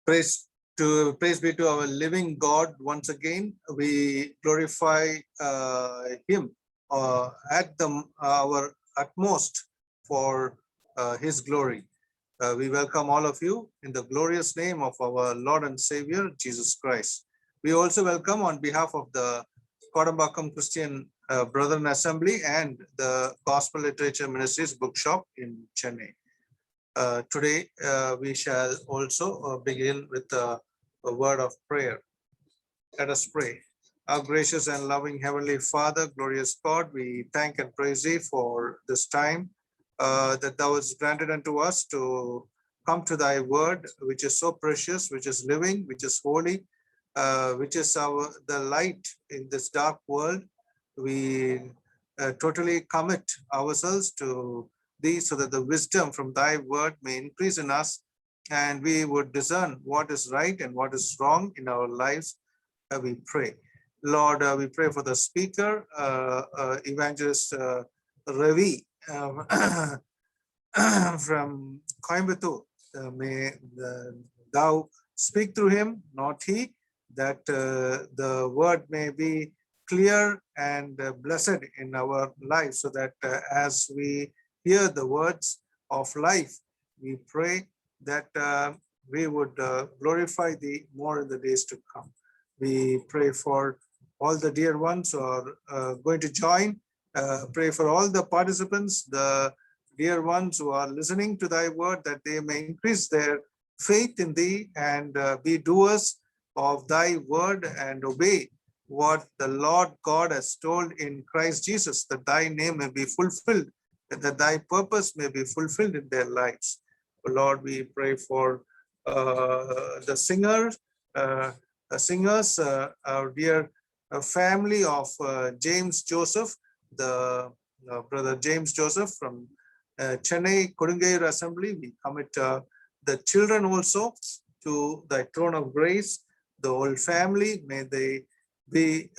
Praise be to our living God once again. We glorify Him at our utmost for His glory. We welcome all of you in the glorious name of our Lord and Savior, Jesus Christ. We also welcome on behalf of the Kodambakam Christian Brethren Assembly and the Gospel Literature Ministries Bookshop in Chennai. Today, we shall also begin with a word of prayer. Let us pray. Our gracious and loving Heavenly Father, glorious God, we thank and praise Thee for this time that Thou hast granted unto us to come to Thy word, which is so precious, which is living, which is holy, which is the light in this dark world. We totally commit ourselves to Thee so that the wisdom from Thy word may increase in us and we would discern what is right and what is wrong in our lives. We pray. Lord, we pray for the speaker, Evangelist Ravi from Coimbatore. May Thou speak through him, not he, that the word may be clear and blessed in our lives, so that as we hear the words of life, we pray that we would glorify Thee more in the days to come. We pray for all the dear ones who are going to join. Pray for all the participants, the dear ones who are listening to Thy word, that they may increase their faith in Thee and be doers of Thy word and obey what the Lord God has told in Christ Jesus, that Thy name may be fulfilled, that Thy purpose may be fulfilled in their lives. Lord, we pray for the singers, our dear family of James Joseph, the brother James Joseph from Chennai Kodungayur Assembly. We commit the children also to Thy throne of grace, the whole family. May they be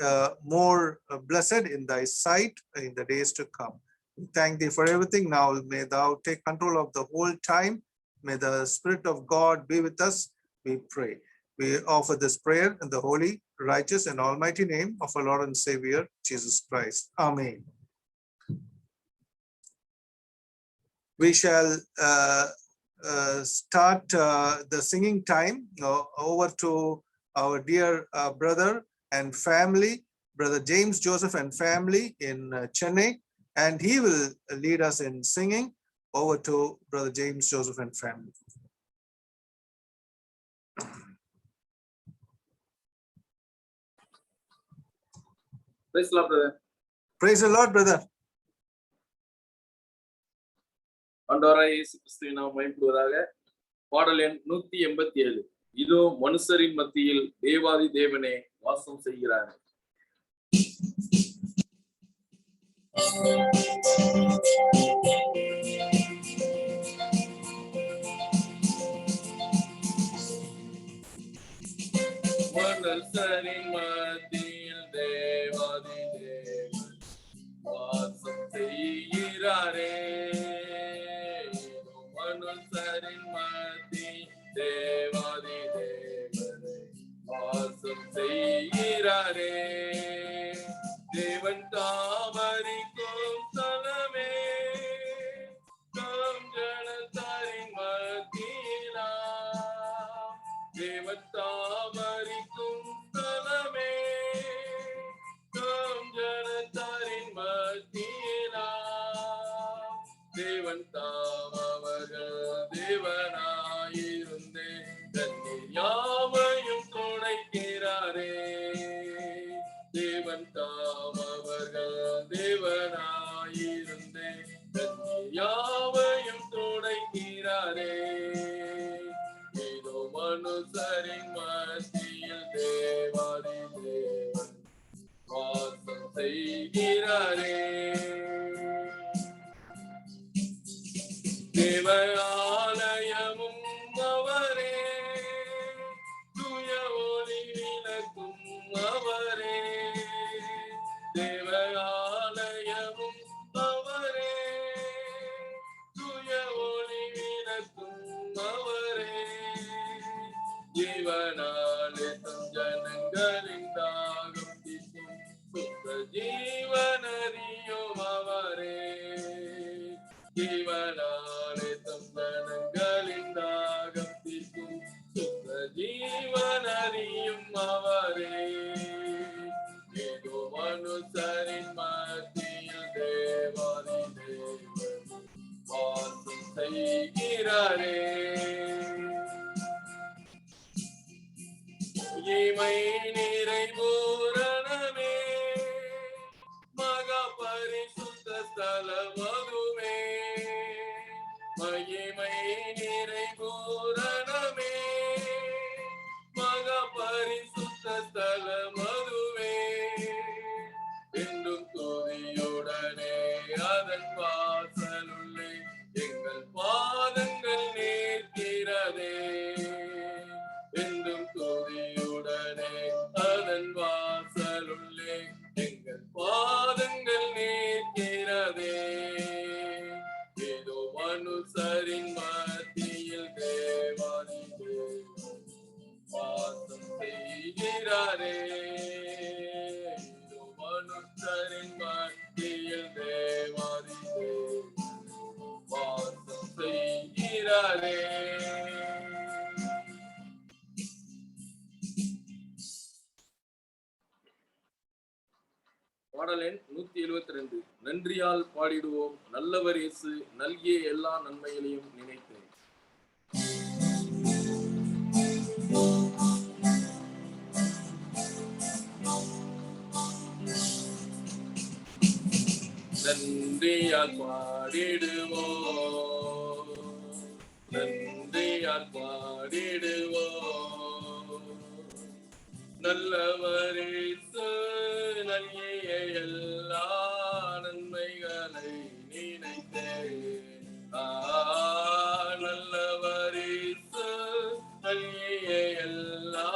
more blessed in Thy sight in the days to come. We thank Thee for everything. Now may Thou take control of the whole time. May the Spirit of God be with us, we pray. We offer this prayer in the holy, righteous, and almighty name of our Lord and Savior, Jesus Christ. Amen. We shall start the singing time. Over to our dear brother and family, Brother James Joseph and family in Chennai, and he will lead us in singing. Over to Brother James Joseph and family. Praise the Lord, brother. Praise the Lord, brother. ஆண்டவராகிய இயேசு கிறிஸ்துவின் நாமம் மகிமைப்படுவதாக. பாடல் எண் 187. இதோ மனுஷரின் மத்தியில் தேவாதி தேவனே வாசம் செய்கிறார். மனுஷரின் மத்தியில் தேவாதி தேவன் வாசம் செய்கிறாரே. மனுஷரின் மத்தியில் தேவாதி தேவன் வாசம் செய்கிறாரே. தேவன் தாமரிக்கும் தலமே தாம் ஜனத்தாரின் மத்தியிலா. தேவன் தாமரிக்கும் தலமே தாம் ஜனத்தாரின் மத்தியிலா. தேவன் தாம் அவர்கள் தேவனாயிருந்தே தண்ணீர் யாவையும் துடைக்கிறாரே. தேவன் தாம் அவர்கள் தேவனாயிருந்தே தண்ணீர் யாவையும் துடைக்கிறாரே. இதோ மனுஷரின் மத்தியில் தேவாதி தேவன் வாசம் செய்கிறாரே. தேவாலயமும் அவரே, தூய ஒளி விளக்கும் அவரே. தேவாலயமும் அவரே, தூய ஒளி விளக்கும் அவரே. ஜீவனாலே தம் ஜனங்களின் தாகம் தீர்க்கும் சுத்த ஜீவனறியும் அவரே. ஜீவனாலே தம் ஜனங்களின் தாகம் தீர்க்கும் சுத்த ஜீவனறியும் அவரே. ஏதோ மனுஷரின் மத்தியில் தேவாதி தேவன் வாசம் செய்கிறாரே. மகிமை நிறைபூரணமே மகா பரிசுத்த ஸ்தலமதுவே. மகிமை நிறைபூரணமே மகா பரிசுத்த ஸ்தலமதுவே. என்றும் துதியுடனே அதன் வாசலுள்ளே எங்கள் பாதங்கள் நிற்கிறதே. என்றும் துதியுடனே அதன் வாசலுள்ளே எங்கள் பாதங்கள் நிற்கிறதே. ஏதோ மனுஷரின் மத்தியில் தேவாதி தேவன் வாசம் செய்கிறாரே. ஏதோ மனுஷரின் மத்தியில் தேவாதி தேவன் வாசம் செய்கிறாரே. பாடல் எண் 172. நன்றியால் பாடிடுவோம் நல்லவர் இயேசு நல்கிய எல்லா நன்மைகளையும் நினைத்தேன். நன்றியால் பாடிடுவோம் நன்றியால் பாடிடுவோம் நல்லவர் இயேசு நல்கிய எல்லா நன்மைகளை நினைத்தேன். நல்லவர் இயேசு நல்கிய எல்லா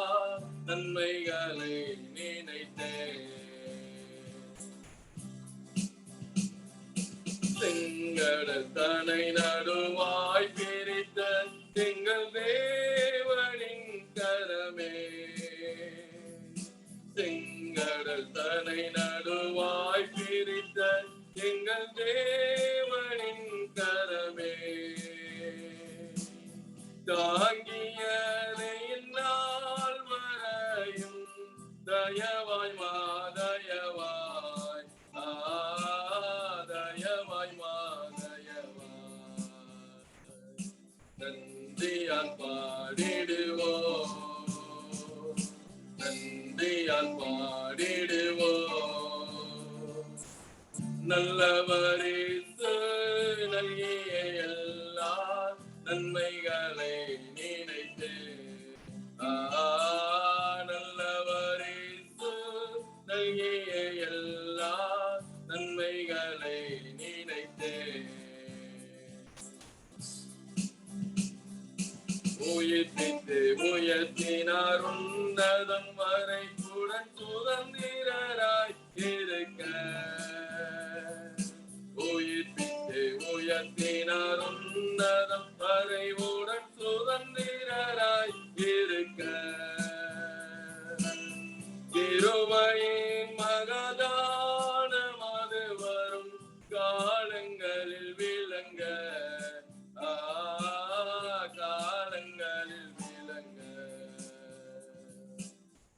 நன்மைகளை நினைத்தேன். செங்கடல் தனை நடுவாய் பிரித்த எங்கள் தேவனின் கரமே. செங்கடல் தனை நடுவாய் பிரித்த எங்கள் தேவனின் கரமே. தாங்கியதை நாள் வரையும் தயவாய் மாதயவாய் தயவாய் மாதயவாய். நன்றியால் பாடிடுவோம் நன்றியால் பாடிடுவோம் நல்லவர் இயேசு நல்கிய எல்லா நன்மைகளை நினைத்தேன். நல்லவர் இயேசு நல்கிய எல்லா நன்மைகளை நினைத்தேன். உயிர்ப்பித்து உயர்த்தினார் உன்னதம் வரை கூட சுதந்திரராய் இருக்க. உயிர்ப்பித்து உயர்த்தினார் உன்னதம் வரை உடன் சுதந்திரராய் இருக்க. கிருபையின் மகதானம் அது வரும் காலங்களில் விளங்க. காலங்களில் விளங்க.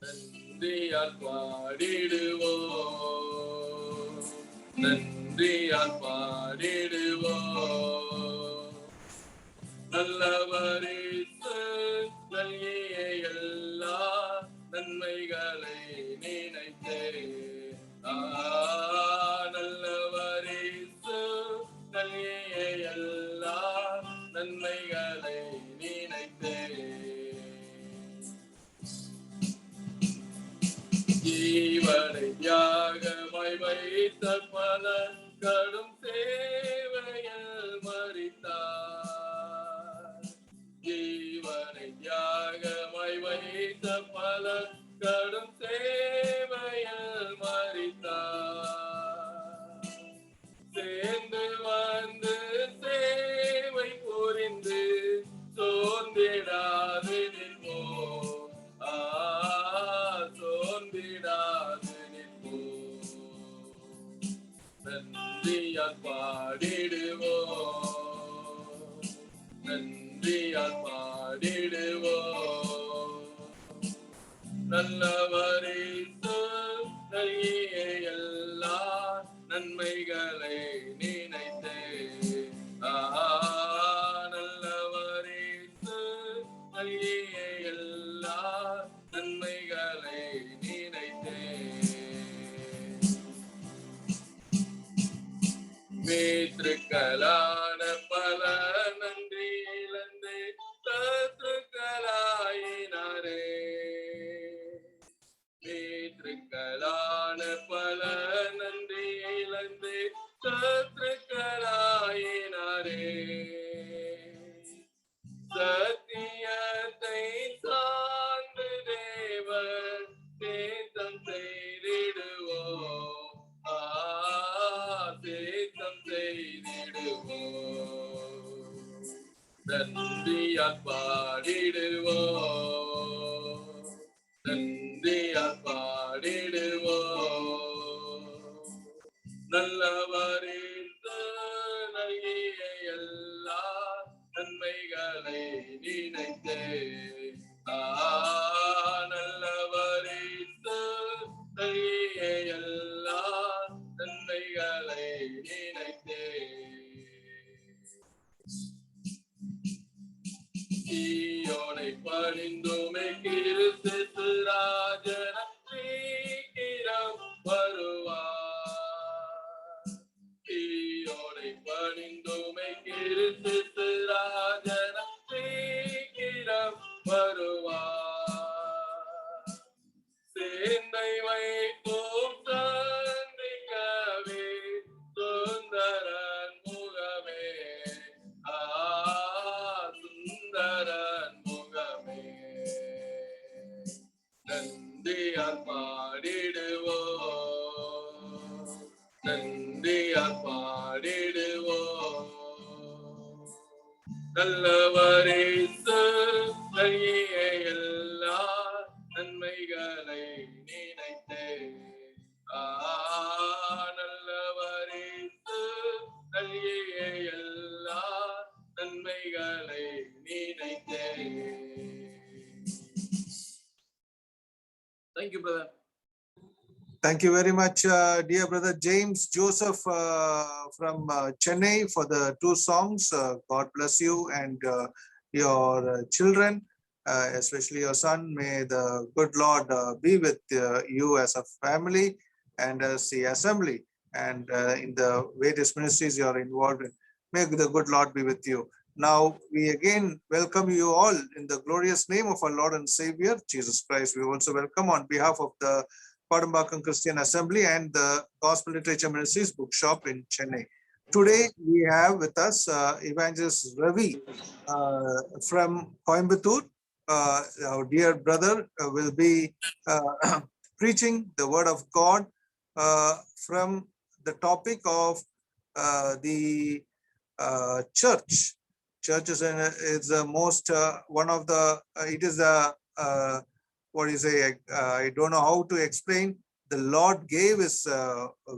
நன்றியால் பாடிடுவோம் நன்றியால் பாடிடுவோம் நல்லவர் இயேசு நல்கிய எல்லா நன்மைகளை நினைத்தேன். நல்லவர் இயேசு நல்கிய எல்லா நன்மைகளை நினைத்தேன். ஜீவனை தியாகமாய் வைத்த பல கடும் சேவையில் மரித்தார். ஜீவனை தியாகமாய் வைத்த பல கடும் சேவையில் மரித்தார். சேர்ந்து வந்து சேவை புரிந்து நன்றியால் பாடிடுவோம், நன்றியால் பாடிடுவோம். நல்லவரின் நல்கிய எல்லா நன்மைகளை நினைத்தே, நல்லவரின் நல்கிய எல்லா நன்மைகளை நினைத்தே, ஈயோனை பணிந்துமே கிறிஸ்து ராஜனம் சீக்கிரம் வருவார். ஈயோனை பணிந்துமே கிறிஸ்து ராஜனம் சீக்கிரம் வருவார். சேனை வைப்போம் சந்திக்கவே சுந்தரன் முகமே, சுந்தரன் முகமே. நந்தியால் பாடிடுவோம், நந்தியால் பாடிடுவோம். நல்லவரேசு நல்கிய எல்லா நன்மைகளை நினைத்தே, நல்லவரேசு நல்கிய எல்லா நன்மைகளை நினைத்தே. Thank you, brother. Thank you very much, dear brother James Joseph from Chennai for the 2 songs. God bless you and your children, especially your son. May the good Lord be with you as a family and as the assembly and in the various ministries you are involved in. May the good Lord be with you. Now we again welcome you all in the glorious name of our Lord and Savior Jesus Christ. We also welcome on behalf of the Kodambakkam Christian Assembly and the Gospel Literature Ministries Bookshop in Chennai. Today we have with us Evangelist Ravi from Coimbatore. Our dear brother will be preaching the word of God from the topic of the church. Church is the most one of the it is the what do you say? I don't know how to explain. The Lord gave his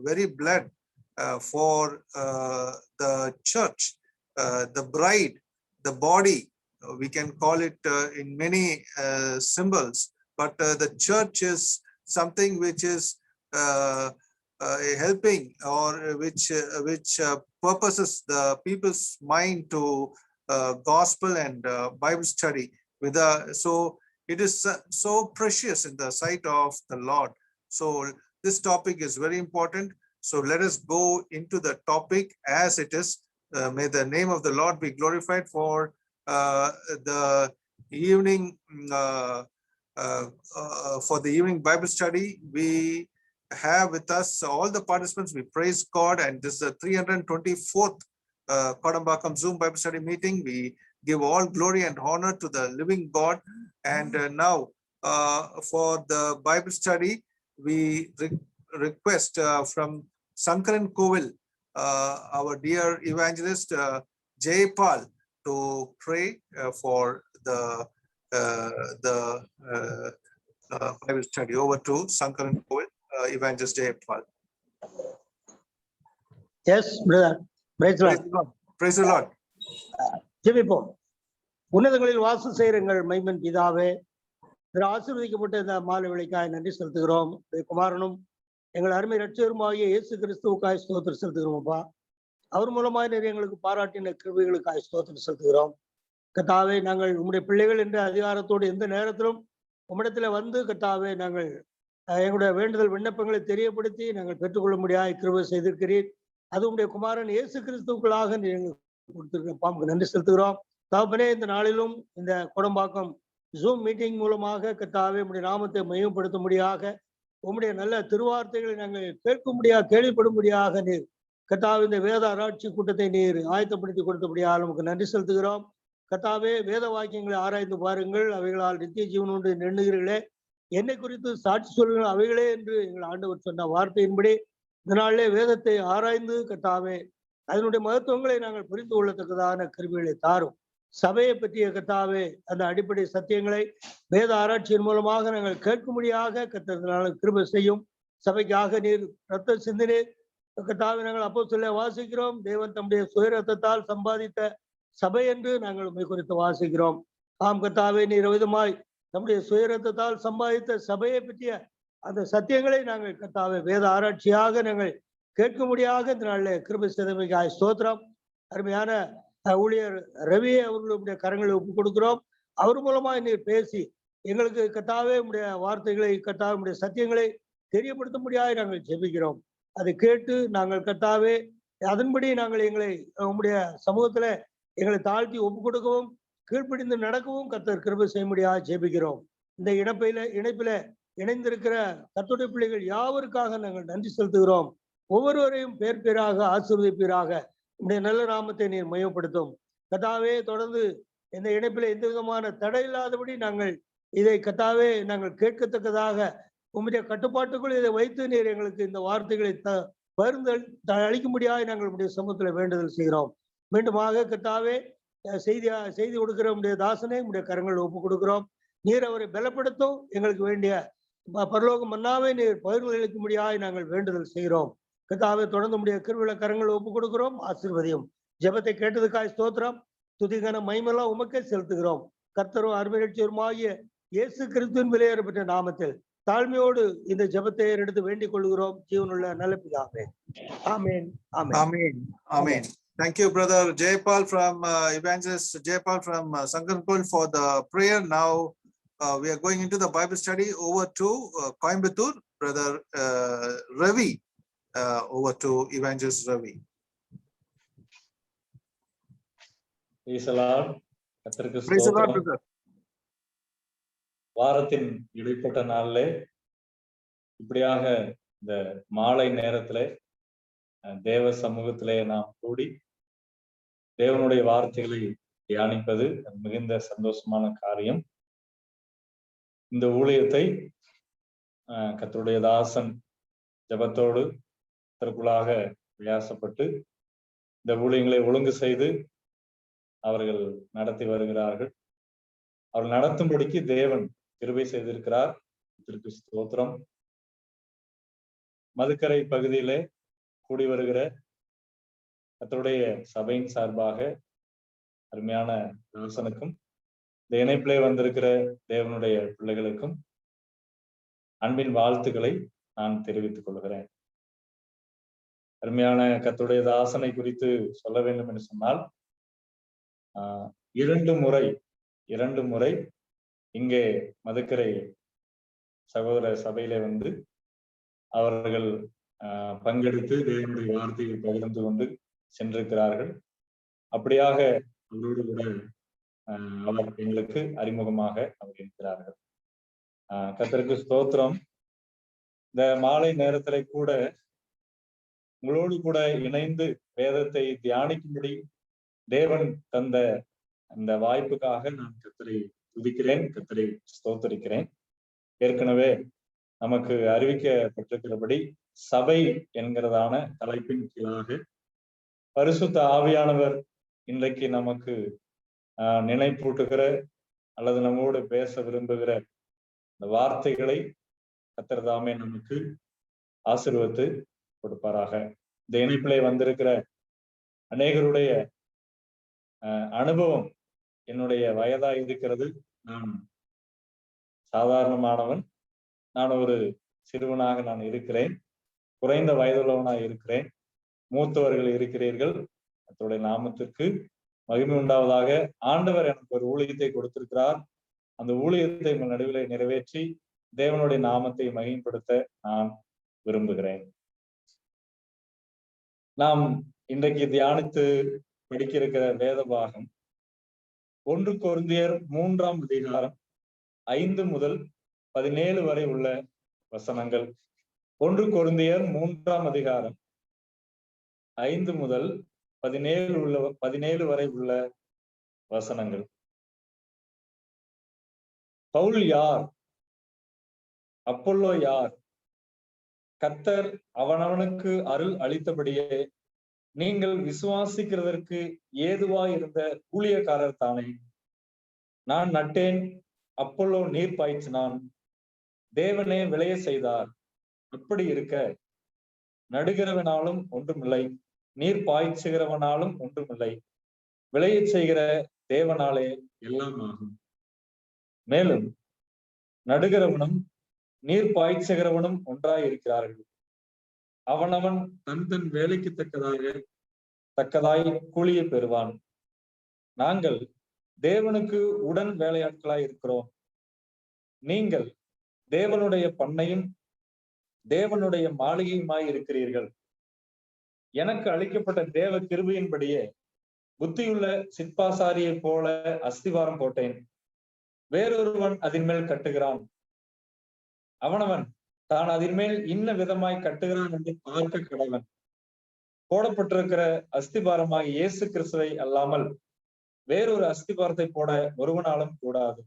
very blood for the church, the bride, the body. We can call it in many symbols, but the church is something which is helping or which purposes the people's mind to gospel and Bible study. So it is so precious in the sight of the Lord. So this topic is very important. So let us go into the topic as it is. May the name of the Lord be glorified for the evening Bible study. We have with us all the participants. We praise God, and this is the 324th Kodambakkam Zoom Bible study meeting. We give all glory and honor to the living God. And now for the Bible study, we request from Sankaran Kovil, our dear evangelist Jaypal, to pray for the Bible study. Over to Sankaran Kovil, evangelist Jaypal. Yes, brother. Praise the Lord. Praise the Lord. ஜெபிப்போம். உன்னதங்களில் வாசம் செய்கிற எங்கள் Maiman பிதாவே, ஆசீர்வதிக்கப்பட்ட இந்த மாலை வேளைக்காய் நன்றி செலுத்துகிறோம். குமாரனும் எங்கள் அருமை இரட்சகருமாகிய இயேசு கிறிஸ்துவுக்காய் ஸ்தோத்திரம் செலுத்துகிறோம். அப்பா, அவர் மூலமாய் நிறைய எங்களுக்கு பாராட்டின கிருபைகளுக்காய் ஸ்தோத்திரம் செலுத்துகிறோம். கர்த்தாவே, நாங்கள் உம்முடைய பிள்ளைகள் என்ற அதிகாரத்தோடு எந்த நேரத்திலும் உம்மிடத்துல வந்து கர்த்தாவே நாங்கள் எங்களுடைய வேண்டுதல் விண்ணப்பங்களை தெரியப்படுத்தி நாங்கள் பெற்றுக்கொள்ள முடியாத கிருபை செய்திருக்கிறீர். அது உம்முடைய குமாரன் இயேசு கிறிஸ்துவுக்குள்ளாக நீங்கள் கொடுத்திருக்கிறோம். நமக்கு நன்றி செலுத்துகிறோம். தகப்பனே, இந்த நாளிலும் இந்த கோடம்பாக்கம் ஜூம் மீட்டிங் மூலமாக கர்த்தாவே உம்முடைய நாமத்தை மையப்படுத்தும்படியாக உம்முடைய நல்ல திருவார்த்தைகளை நாங்கள் கேட்கும்படியாக கேள்விப்படும்படியாக நீர் கர்த்தாவே இந்த வேத ஆராய்ச்சி கூட்டத்தை நீர் ஆயத்தப்படுத்தி கொடுத்தபடியாக நமக்கு நன்றி செலுத்துகிறோம். கர்த்தாவே, வேத வாக்கியங்களை ஆராய்ந்து பாருங்கள், அவைகளால் நித்திய ஜீவன் ஒன்று எண்ணுகிறீர்களே, என்னை குறித்து சாட்சி சொல்லுங்கள் அவைகளே என்று எங்கள் ஆண்டவர் சொன்ன வார்த்தையின்படி இந்த நாளிலே வேதத்தை ஆராய்ந்து கர்த்தாவே அதனுடைய மகத்துவங்களை நாங்கள் புரிந்து கொள்ளத்தக்கதான கிருபைகளை தாரும். சபையை பற்றிய கர்த்தாவே அந்த அடிப்படை சத்தியங்களை வேத ஆராய்ச்சியின் மூலமாக நாங்கள் கேட்கும்படியாக கர்த்தர் கிருபை செய்யும். சபைக்காக நீர் ரத்த சிந்தினே கர்த்தாவே, நாங்கள் அப்போஸ்தலரை வாசிக்கிறோம். தேவன் தம்முடைய சுய ரத்தத்தால் சம்பாதித்த சபை என்று நாங்கள் உண்மை குறித்து வாசிக்கிறோம். ஆம் கர்த்தாவே, நீர் விதமாய் நம்முடைய சுய ரத்தத்தால் சம்பாதித்த சபையை பற்றிய அந்த சத்தியங்களை நாங்கள் கர்த்தாவே வேத ஆராய்ச்சியாக நாங்கள் கேட்கும்படியாக இந்த நாளில் கிருபை செய்தமைக்காய் ஸ்தோத்திரம். அருமையான ஊழியர் ரவியை அவர்களுடைய கரங்களை ஒப்பு கொடுக்கிறோம். அவர் மூலமாக நீர் பேசி எங்களுக்கு கர்த்தாவே உடைய வார்த்தைகளை கர்த்தாவே உடைய சத்தியங்களை தெரியப்படுத்தும்படியாக நாங்கள் ஜெபிக்கிறோம். அதை கேட்டு நாங்கள் கர்த்தாவே அதன்படி நாங்கள் எங்களை உங்களுடைய சமூகத்துல எங்களை தாழ்த்தி ஒப்பு கொடுக்கவும் கீழ்ப்படிந்து நடக்கவும் கர்த்தர் கிருபை செய்யும்படியாக ஜெபிக்கிறோம். இந்த இணைப்பில இணைந்திருக்கிற கர்த்தருடைய பிள்ளைகள் யாவருக்காக நாங்கள் நன்றி செலுத்துகிறோம். ஒவ்வொருவரையும் பேர் பேராக ஆசீர்வதிப்பீராக. உடைய நல்ல நாமத்தை நீர் மையப்படுத்தும் கர்த்தாவே. தொடர்ந்து இந்த இணைப்பில் எந்த விதமான தடை இல்லாதபடி நாங்கள் இதை கர்த்தாவே நாங்கள் கேட்கத்தக்கதாக உம்முடைய கட்டுப்பாட்டுக்குள் இதை வைத்து நீர் எங்களுக்கு இந்த வார்த்தைகளை பகிர்ந்து அளிக்கும்படியாக நாங்கள் உடைய சமூகத்துல வேண்டுதல் செய்கிறோம். மீண்டுமாக கர்த்தாவே செய்தி கொடுக்கிற உடைய தாசனை உடைய கரங்கள் ஒப்பு கொடுக்கிறோம். நீர் அவரை பலப்படுத்தும். எங்களுக்கு வேண்டிய பரலோக மன்னாவை நீர் பகிர்ந்து அளிக்கும்படியாக நாங்கள் வேண்டுதல் செய்கிறோம். கர்த்தாவே, தொடர்ந்து உடைய கிருபையுள்ள கரங்கள் ஒப்பு கொடுக்கிறோம். ஆசீர்வதியும். ஜெபத்தை கேட்டதுக்காய் ஸ்தோத்திரம். துதிகான மகிமையெல்லாம் உமக்கே செலுத்துகிறோம். கர்த்தரும் அருமையுமாகிய இயேசு கிறிஸ்துவின் விலையேறப்பட்ட நாமத்தில் தாழ்மையோடு இந்த ஜெபத்தை எடுத்து வேண்டிக் கொள்கிறோம். ஜீவனுள்ள நல்ல பிதாவே. ஆமென். ஆமென். Amen. Amen. Thank you, Brother Jayapal from Evangelist Jayapal from Sankarpur for the prayer. Now we are going into the Bible study. Over to Coimbatore, Brother Ravi. Over to Evangelist Ravi. Praise the Lord. கர்த்தருக்கு Praise the Lord, ஸ்தோத்திரம். brother. வாரத்தின் இடைப்பட்ட நாள்ல இப்படியாக இந்த மாலை நேரத்துல தேவ சமூகத்திலே நாம் கூடி தேவனுடைய வார்த்தைகளை தியானிப்பது மிகுந்த சந்தோஷமான காரியம். இந்த ஊழியத்தை கர்த்தருடைய தாசன் ஜெபத்தோடு தற்குள்ளாக பிரயாசப்பட்டு இந்த ஊழியங்களை ஒழுங்கு செய்து அவர்கள் நடத்தி வருகிறார்கள். அவர்கள் நடத்தும்படிக்கு தேவன் கிருபை செய்திருக்கிறார். இதற்கு ஸ்தோத்திரம். மதுக்கரை பகுதியிலே கூடி வருகிற கர்த்தருடைய சபையின் சார்பாக அருமையான தாசனுக்கும் இந்த இணைப்பிலே வந்திருக்கிற தேவனுடைய பிள்ளைகளுக்கும் அன்பின் வாழ்த்துக்களை நான் தெரிவித்துக் கொள்கிறேன். அருமையான கர்த்தருடைய தாசனை குறித்து சொல்ல வேண்டும் என்று சொன்னால், இரண்டு முறை இங்கே மதுக்கரை சகோதர சபையிலே வந்து அவர்கள் பங்கெடுத்து தேவனுடைய வார்த்தையை பகிர்ந்து கொண்டு சென்றிருக்கிறார்கள். அப்படியாக அவரோடு கூட அவர் எங்களுக்கு அறிமுகமாக அவர் இருக்கிறார்கள். கர்த்தருக்கு ஸ்தோத்திரம். இந்த மாலை நேரத்திலே கூட உங்களோடு கூட இணைந்து வேதத்தை தியானிக்கும்படி தேவன் தந்த அந்த வாய்ப்புக்காக நான் கர்த்தரை துதிக்கிறேன், கர்த்தரை ஸ்தோத்தரிக்கிறேன். ஏற்கனவே நமக்கு அறிவிக்கப்பட்டிருக்கிறபடி சபை என்கிறதான தலைப்பின் கீழாக பரிசுத்த ஆவியானவர் இன்றைக்கு நமக்கு நினைப்பூட்டுகிற அல்லது நம்மோடு பேச விரும்புகிற இந்த வார்த்தைகளை கர்த்தர் தாமே நமக்கு ஆசீர்வதித்து கொடுப்பாராக. இந்த இணைப்பிலே வந்திருக்கிற அநேகருடைய அனுபவம் என்னுடைய வயதா இருக்கிறது. நான் சாதாரணமானவன், நான் ஒரு சிறுவனாக நான் இருக்கிறேன், குறைந்த வயதுள்ளவனாக இருக்கிறேன். மூத்தவர்கள் இருக்கிறீர்கள். அதோடைய நாமத்திற்கு மகிமை உண்டாவதாக. ஆண்டவர் எனக்கு ஒரு ஊழியத்தை கொடுத்திருக்கிறார். அந்த ஊழியத்தை உங்கள் நடுவிலே நிறைவேற்றி தேவனுடைய நாமத்தை மகிமைப்படுத்த நான் விரும்புகிறேன். நாம் இன்றைக்கு தியானித்து படிக்க இருக்கிற வேத பாகம் 1 கொரிந்தியர் 3ஆம் அதிகாரம் 5 முதல் 17 வரை உள்ள வசனங்கள். 1 கொரிந்தியர் 3ஆம் அதிகாரம் 5 முதல் 17 வரை உள்ள வசனங்கள். பவுல் யார்? அப்பொல்லோ யார்? கர்த்தர் அவனவனுக்கு அருள் அளித்தபடியே நீங்கள் விசுவாசிக்கிறதற்கு ஏதுவாய் இருந்த ஊழியக்காரர் தானே. நான் நட்டேன், அப்பொல்லோ நீர் பாய்ச்சினான், தேவனே விளைய செய்தார். அப்படி இருக்க நடுகிறவனாலும் ஒன்றுமில்லை, நீர் பாய்ச்சுகிறவனாலும் ஒன்றுமில்லை, விளைய செய்கிற தேவனாலே எல்லாம் ஆகும். மேலும் நடுகிறவனும் நீர் பாய்ச்சுகிறவனும் ஒன்றாய் இருக்கிறார்கள். அவனவன் தன் தன் வேலைக்கு தக்கதாய் கூலியை பெறுவான். நாங்கள் தேவனுக்கு உடன் வேலையாட்களாய் இருக்கிறோம். நீங்கள் தேவனுடைய பண்ணையும் தேவனுடைய மாளிகையுமாய் இருக்கிறீர்கள். எனக்கு அளிக்கப்பட்ட தேவ கிருபையின்படியே புத்தியுள்ள சிற்பாசாரியை போல அஸ்திவாரம் போட்டேன். வேறொருவன் அதன் மேல் கட்டுகிறான். அவனவன் தான் அதன் மேல் இன்ன விதமாய் கட்டுகிறான் என்று பார்க்க கடவன். போடப்பட்டிருக்கிற அஸ்திபாரமாய் இயேசு கிறிஸ்துவை அல்லாமல் வேறொரு அஸ்திபாரத்தை போட ஒருவனாலும் கூடாது.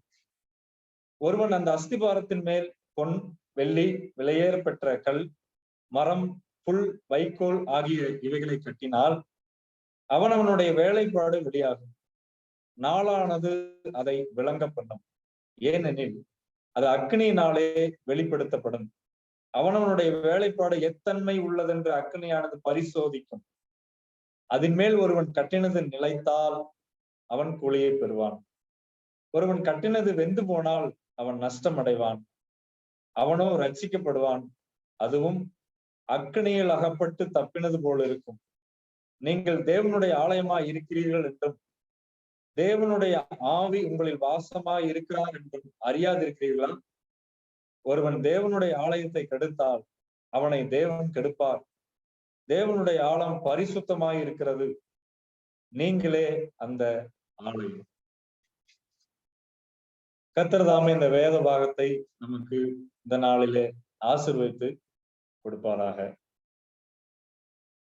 ஒருவன் அந்த அஸ்திபாரத்தின் மேல் பொன், வெள்ளி, விலையேற பெற்ற கல், மரம், புல், வைக்கோல் ஆகிய இவைகளை கட்டினால் அவனவனுடைய வேலைப்பாடு வெளியாகும். நாளானது அதை விளங்க பண்ணும். ஏனெனில் அது அக்னியினாலே வெளிப்படுத்தப்படும். அவனவனுடைய வேலைப்பாடு எத்தன்மை உள்ளதென்று அக்னியானது பரிசோதிக்கும். அதன் மேல் ஒருவன் கட்டினது நிலைத்தால் அவன் கூலியை பெறுவான். ஒருவன் கட்டினது வெந்து போனால் அவன் நஷ்டம் அடைவான். அவனோ ரட்சிக்கப்படுவான், அதுவும் அக்னியில் அகப்பட்டு தப்பினது போல இருக்கும். நீங்கள் தேவனுடைய ஆலயமாய் இருக்கிறீர்கள் என்றும் தேவனுடைய ஆவி உங்களில் வாசமாய் இருக்கிறார் என்றும் அறியாதிருக்கிறீர்களா? ஒருவன் தேவனுடைய ஆலயத்தை கெடுத்தால் அவனை தேவன் கெடுப்பார். தேவனுடைய ஆலயம் பரிசுத்தமாய் இருக்கிறது, நீங்களே அந்த ஆலயம். கர்த்தர் தாமே இந்த வேத பாகத்தை நமக்கு இந்த நாளிலே ஆசீர்வதித்து கொடுப்பாராக.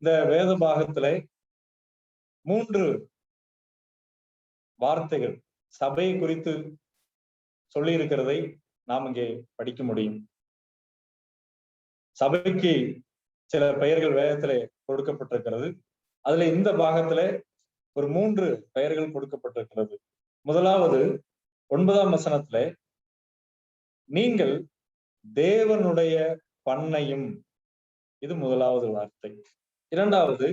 இந்த வேத பாகத்திலே 3 வார்த்தைகள் சபையை குறித்து சொல்லி இருக்கிறதை நாம் இங்கே படிக்க முடியும். சபைக்கு சில பெயர்கள் வேதத்திலே கொடுக்கப்பட்டிருக்கிறது. அதுல இந்த பாகத்திலே ஒரு 3 பெயர்கள் கொடுக்கப்பட்டிருக்கிறது. முதலாவது 9ஆம் வசனத்திலே நீங்கள் தேவனுடைய பண்ணையும், இது முதலாவது வார்த்தை. இரண்டாவது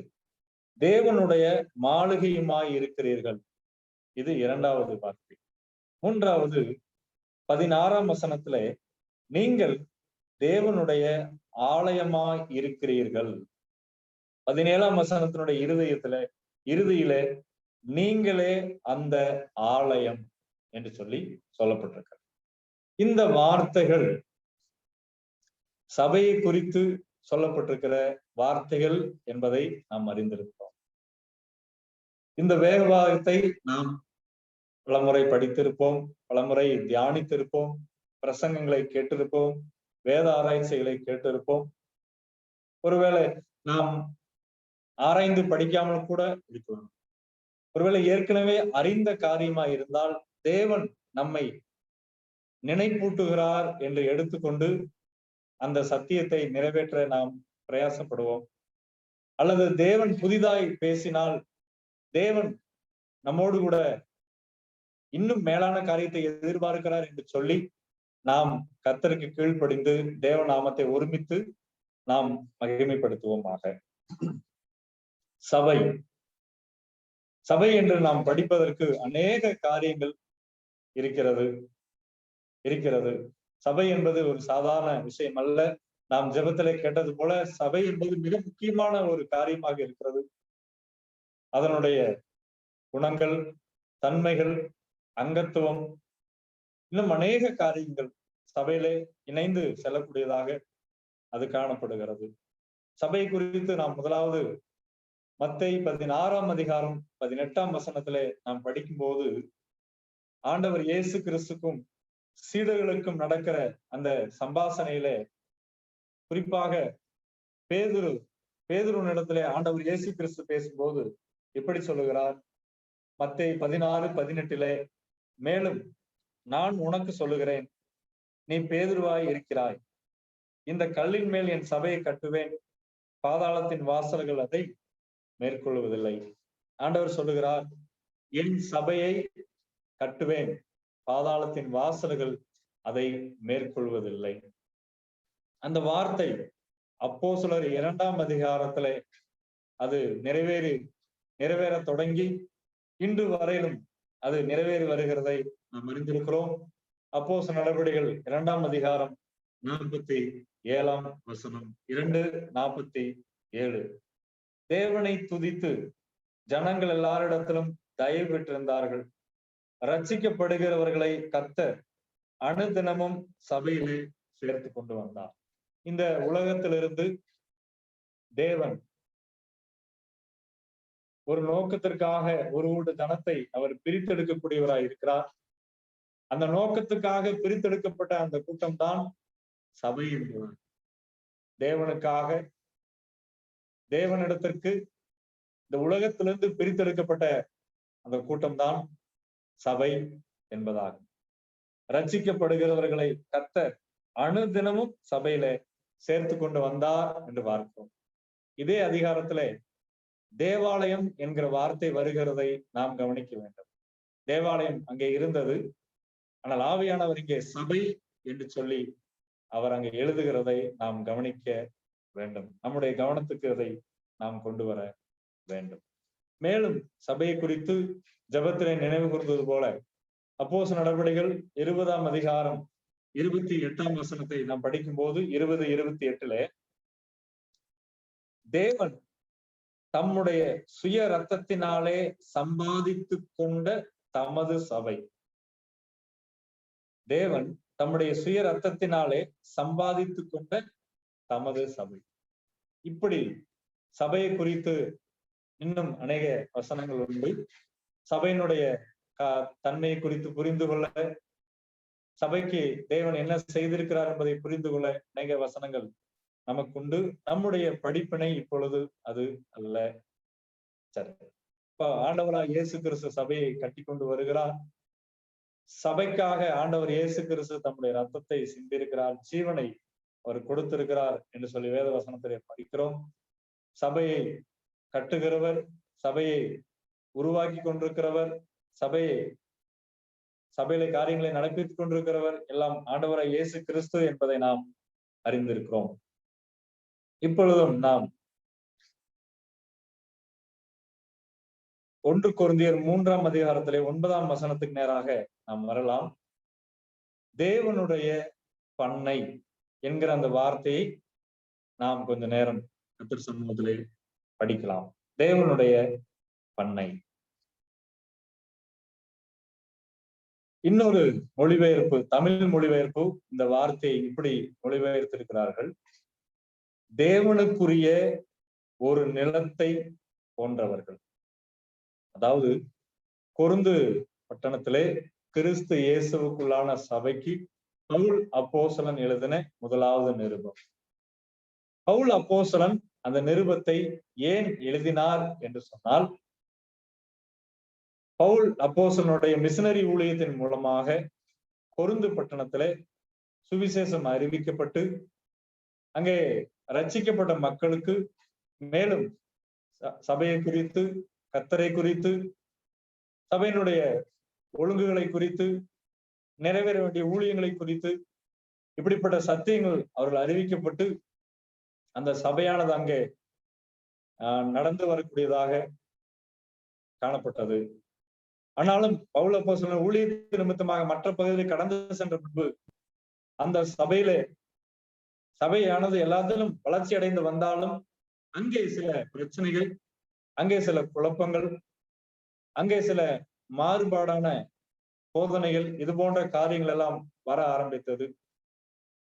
தேவனுடைய மாளிகையுமாய் இருக்கிறீர்கள், இது இரண்டாவது வார்த்தை. மூன்றாவது 16ஆம் வசனத்திலே நீங்கள் தேவனுடைய ஆலயமாய் இருக்கிறீர்கள். 17ஆம் வசனத்தினுடைய இறுதியிலே நீங்களே அந்த ஆலயம் என்று சொல்லப்பட்டிருக்கிறது. இந்த வார்த்தைகள் சபையை குறித்து சொல்லப்பட்டிருக்கிற வார்த்தைகள் என்பதை நாம் அறிந்திருக்கிறோம். இந்த வேதபாகத்தை நாம் பலமுறை படித்திருப்போம், பலமுறை தியானித்திருப்போம், பிரசங்கங்களை கேட்டிருப்போம், வேத ஆராய்ச்சிகளை கேட்டிருப்போம். ஒருவேளை நாம் ஆராய்ந்து படிக்காமல் கூட இருக்கலாம். ஒருவேளை ஏற்கனவே அறிந்த காரியமா இருந்தால் தேவன் நம்மை நினைப்பூட்டுகிறார் என்று எடுத்துக்கொண்டு அந்த சத்தியத்தை நிறைவேற்ற நாம் பிரயாசப்படுவோம். அல்லது தேவன் புதிதாய் பேசினால் தேவன் நம்மோடு கூட இன்னும் மேலான காரியத்தை எதிர்பார்க்கிறார் என்று சொல்லி நாம் கர்த்தருக்கு கீழ்ப்படிந்து தேவ நாமத்தை ஒருமித்து நாம் மகிமைப்படுத்துவோமாக. சபை என்று நாம் படிப்பதற்கு அநேக காரியங்கள் இருக்கிறது. சபை என்பது ஒரு சாதாரண விஷயம் அல்ல. நாம் ஜெபத்திலே கேட்டது போல சபை என்பது மிக முக்கியமான ஒரு காரியமாக இருக்கிறது. அதனுடைய குணங்கள், தன்மைகள், அங்கத்துவம், இன்னும் அநேக காரியங்கள் சபையிலே இணைந்து செல்லக்கூடியதாக அது காணப்படுகிறது. சபை குறித்து நாம் முதலாவது மத்தேயு 16ஆம் அதிகாரம் 18ஆம் வசனத்திலே நாம் படிக்கும்போது ஆண்டவர் இயேசு கிறிஸ்துக்கும் சீடர்களுக்கும் நடக்கிற அந்த சம்பாஷணையிலே குறிப்பாக பேதுருவினிடத்திலே ஆண்டவர் இயேசு கிறிஸ்து பேசும்போது எப்படி சொல்லுகிறார்? மத்தேயு 16:18 மேலும் நான் உனக்கு சொல்லுகிறேன், நீ பேதுருவாய் இருக்கிறாய், இந்த கல்லின் மேல் என் சபையை கட்டுவேன், பாதாளத்தின் வாசல்கள் அதை மேற்கொள்வதில்லை. ஆண்டவர் சொல்லுகிறார், என் சபையை கட்டுவேன், பாதாளத்தின் வாசல்கள் அதை மேற்கொள்வதில்லை. அந்த வார்த்தை அப்போஸ்தலர் 2ஆம் அதிகாரத்திலே அது நிறைவேற தொடங்கி இன்று வரையிலும் அது நிறைவேறி வருகிறதை நாம் அறிந்திருக்கிறோம். அப்போஸ்தலர் நடவடிக்கைகள் 2ஆம் அதிகாரம் 47ஆம் வசனம், 2:47. தேவனை துதித்து ஜனங்கள் எல்லாரிடத்திலும் தயவு பெற்றிருந்தார்கள். ரட்சிக்கப்படுகிறவர்களை கர்த்தர் அனுதினமும் சபையிலே சேர்த்து கொண்டு வந்தார். இந்த உலகத்திலிருந்து தேவன் ஒரு நோக்கத்திற்காக ஒரு கூட்ட ஜனத்தை அவர் பிரித்தெடுக்கக்கூடியவராய் இருக்கிறார். அந்த நோக்கத்துக்காக பிரித்தெடுக்கப்பட்ட அந்த கூட்டம் தான் சபை என்பவர். தேவனுக்காக, தேவனிடத்திற்கு இந்த உலகத்திலிருந்து பிரித்தெடுக்கப்பட்ட அந்த கூட்டம் தான் சபை என்பதாகும். ரட்சிக்கப்படுகிறவர்களை கர்த்தர் அனுதினமும் சபையில சேர்த்து கொண்டு வந்தார் என்று பார்க்கிறோம். இதே அதிகாரத்திலே தேவாலயம் என்கிற வார்த்தை வருகிறதை நாம் கவனிக்க வேண்டும். தேவாலயம் அங்கே இருந்தது, ஆனால் ஆவியானவர் இங்கே சபை என்று சொல்லி அவர் அங்கே எழுதுகிறதை நாம் கவனிக்க வேண்டும். நம்முடைய கவனத்துக்கு அதை நாம் கொண்டு வர வேண்டும். மேலும் சபையை குறித்து ஜெபத்திலே நினைவு கூர்ந்தது போல அப்போஸ்தலர் நடவடிக்கைகள் 20ஆம் அதிகாரம் 28ஆம் வசனத்தை நாம் படிக்கும் போது 20:28 தேவன் தம்முடைய சுய ரத்தத்தினாலே சம்பாதித்து கொண்ட தமது சபை, தேவன் தம்முடைய சுய ரத்தத்தினாலே சம்பாதித்து கொண்ட தமது சபை. இப்படி சபையை குறித்து இன்னும் அநேக வசனங்கள் உண்டு. சபையினுடைய தன்மையை குறித்து புரிந்து கொள்ள, சபைக்கு தேவன் என்ன செய்திருக்கிறார் என்பதை புரிந்து கொள்ள அநேக வசனங்கள் நமக்குண்டு. நம்முடைய படிப்பினை இப்பொழுது அது அல்ல. சரி, இப்ப ஆண்டவராக இயேசு கிறிஸ்து சபையை கட்டி கொண்டு வருகிறார். சபைக்காக ஆண்டவர் இயேசு கிறிஸ்து தம்முடைய ரத்தத்தை சிந்திருக்கிறார், ஜீவனை அவர் கொடுத்திருக்கிறார் என்று சொல்லி வேத வசனத்திலே படிக்கிறோம். சபையை கட்டுகிறவர், சபையை உருவாக்கி கொண்டிருக்கிறவர், சபையில காரியங்களை நடப்பித்துக் கொண்டிருக்கிறவர் எல்லாம் ஆண்டவராக இயேசு கிறிஸ்து என்பதை நாம் அறிந்திருக்கிறோம். இப்பொழுதும் நாம் 1 கொரிந்தியர் 3ஆம் அதிகாரத்திலே 9ஆம் வசனத்துக்கு நேராக நாம் வரலாம். தேவனுடைய பண்ணை என்கிற அந்த வார்த்தையை நாம் கொஞ்ச நேரம் கர்த்தர் சமூகத்திலே படிக்கலாம். தேவனுடைய பண்ணை. இன்னொரு மொழிபெயர்ப்பு, தமிழ் மொழிபெயர்ப்பு இந்த வார்த்தையை இப்படி மொழிபெயர்த்திருக்கிறார்கள்: தேவனுக்குரிய ஒரு நிலத்தை போன்றவர்கள். அதாவது கொரிந்து பட்டணத்திலே கிறிஸ்து இயேசுவுக்குள்ளான சபைக்கு பவுல் அப்போஸ்தலன் எழுதின முதலாவது நிருபம். பவுல் அப்போஸ்தலன் அந்த நிருபத்தை ஏன் எழுதினார் என்று சொன்னால், பவுல் அப்போஸ்தலனுடைய மிஷனரி ஊழியத்தின் மூலமாக கொரிந்து பட்டணத்திலே சுவிசேஷம் அறிவிக்கப்பட்டு அங்கே ரட்சிக்கப்பட்ட மக்களுக்கு மேலும் சபையை குறித்து, கர்த்தரை குறித்து, சபையினுடைய ஒழுங்குகளை குறித்து, நிறைவேற வேண்டிய ஊழியங்களை குறித்து இப்படிப்பட்ட சத்தியங்கள் அவர்கள் அறிவிக்கப்பட்டு அந்த சபையானது அங்கே நடந்து வரக்கூடியதாக காணப்பட்டது. ஆனாலும் பவுல் அப்போஸ்தலன் ஊழியத்தின் நிமித்தமாக மற்ற பகுதியில் கடந்து சென்ற பின்பு அந்த சபையானது எல்லாத்திலும் வளர்ச்சி அடைந்து வந்தாலும் அங்கே சில பிரச்சனைகள், அங்கே சில குழப்பங்கள், அங்கே சில மாறுபாடான போதனைகள், இது போன்ற காரியங்கள் எல்லாம் வர ஆரம்பித்தது.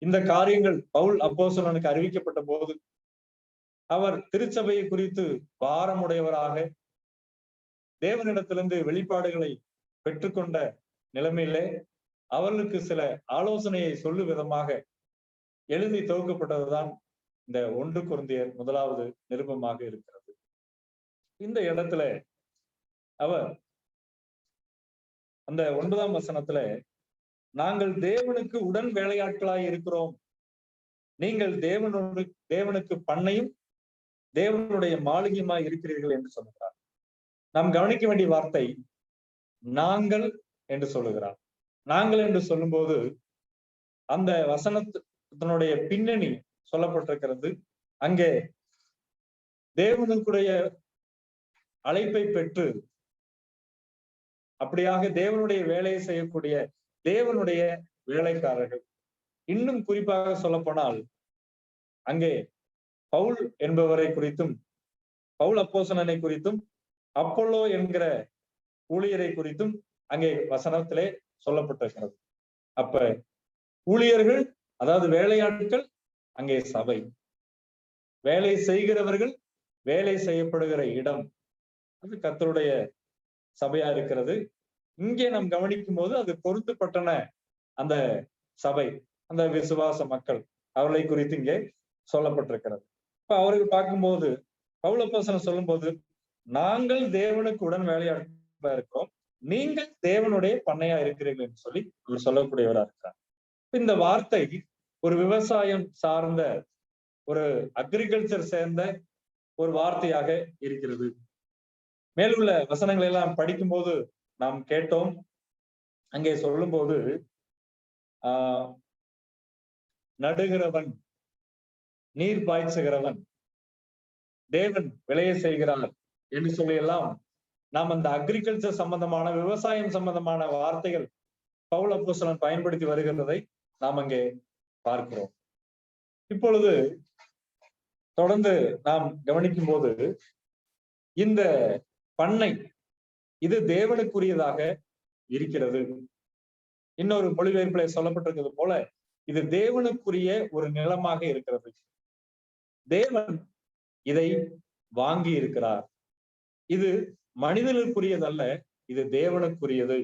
இந்த காரியங்கள் பவுல் அப்போஸ்தலனுக்கு அறிவிக்கப்பட்ட போது அவர் திருச்சபையை குறித்து பாரமுடையவராக தேவனிடத்திலிருந்து வெளிப்பாடுகளை பெற்றுக்கொண்ட நிலைமையிலே அவர்களுக்கு சில ஆலோசனையை சொல்லும் விதமாக எழுதி துவக்கப்பட்டதுதான் இந்த 1 கொரிந்தியர் முதலாவது நிருபமாக இருக்கிறது. இந்த இடத்துல அவர் அந்த 9ஆம் வசனத்துல, நாங்கள் தேவனுக்கு உடன் வேலையாட்களாய் இருக்கிறோம், நீங்கள் தேவனுக்கு பண்ணையும் தேவனுடைய மாளிகையுமாய் இருக்கிறீர்கள் என்று சொல்லுகிறார். நாம் கவனிக்க வேண்டிய வார்த்தை நாங்கள் என்று சொல்லுகிறார். நாங்கள் என்று சொல்லும்போது அந்த வசனத்தினுடைய பின்னணி சொல்லப்பட்டிருக்கிறது. அங்கே தேவனுக்குடைய அழைப்பை பெற்று அப்படியாக தேவனுடைய வேலையை செய்யக்கூடிய தேவனுடைய வேலைக்காரர்கள். இன்னும் குறிப்பாக சொல்ல போனால் அங்கே பவுல் என்பவரை குறித்தும், பவுல் அப்போஸ்தலனை குறித்தும், அப்போலோ என்கிற ஊழியரை குறித்தும் அங்கே வசனத்திலே சொல்லப்பட்டிருக்கிறது. அப்ப ஊழியர்கள், அதாவது வேலையாட்கள், அங்கே சபை, வேலை செய்கிறவர்கள், வேலை செய்யப்படுகிற இடம், அது கர்த்தருடைய சபையா இருக்கிறது. இங்கே நாம் கவனிக்கும் போது அது பொருத்தப்பட்டன அந்த சபை, அந்த விசுவாச மக்கள், அவர்களை குறித்து இங்கே சொல்லப்பட்டிருக்கிறது. இப்ப அவர்கள் பார்க்கும்போது பவுல் அப்போஸ்தலன் சொல்லும் போது நாங்கள் தேவனுக்கு உடன் வேலையாட்களா இருக்கிறோம், நீங்கள் தேவனுடைய பண்ணையா இருக்கிறீர்கள் என்று சொல்லி அவர் சொல்லக்கூடியவரா இருக்கிறார். இந்த வார்த்தை ஒரு விவசாயம் சார்ந்த, ஒரு அக்ரிகல்ச்சர் சேர்ந்த ஒரு வார்த்தையாக இருக்கிறது. மேலுள்ள வசனங்களை எல்லாம் படிக்கும்போது நாம் கேட்டோம். அங்கே சொல்லும் போது நடுகிறவன், நீர் பாய்ச்சுகிறவன், தேவன் விளைய செய்கிறார் என்று சொல்லி எல்லாம் நாம் அந்த அக்ரிகல்ச்சர் சம்பந்தமான, விவசாயம் சம்பந்தமான வார்த்தைகள் பவுல் அப்போஸ்தலன் பயன்படுத்தி வருகின்றதை நாம் அங்கே பார்க்கிறோம். இப்பொழுது தொடர்ந்து நாம் கவனிக்கும் போது இந்த பண்ணை இது தேவனுக்குரியதாக இருக்கிறது. இன்னொரு மொழிபெயர்ப்பிலே சொல்லப்பட்டிருக்கிறது போல இது தேவனுக்குரிய ஒரு நிலமாக இருக்கிறது. தேவன் இதை வாங்கி இருக்கிறார். இது மனிதனுக்குரியதல்ல, இது தேவனுக்குரியது.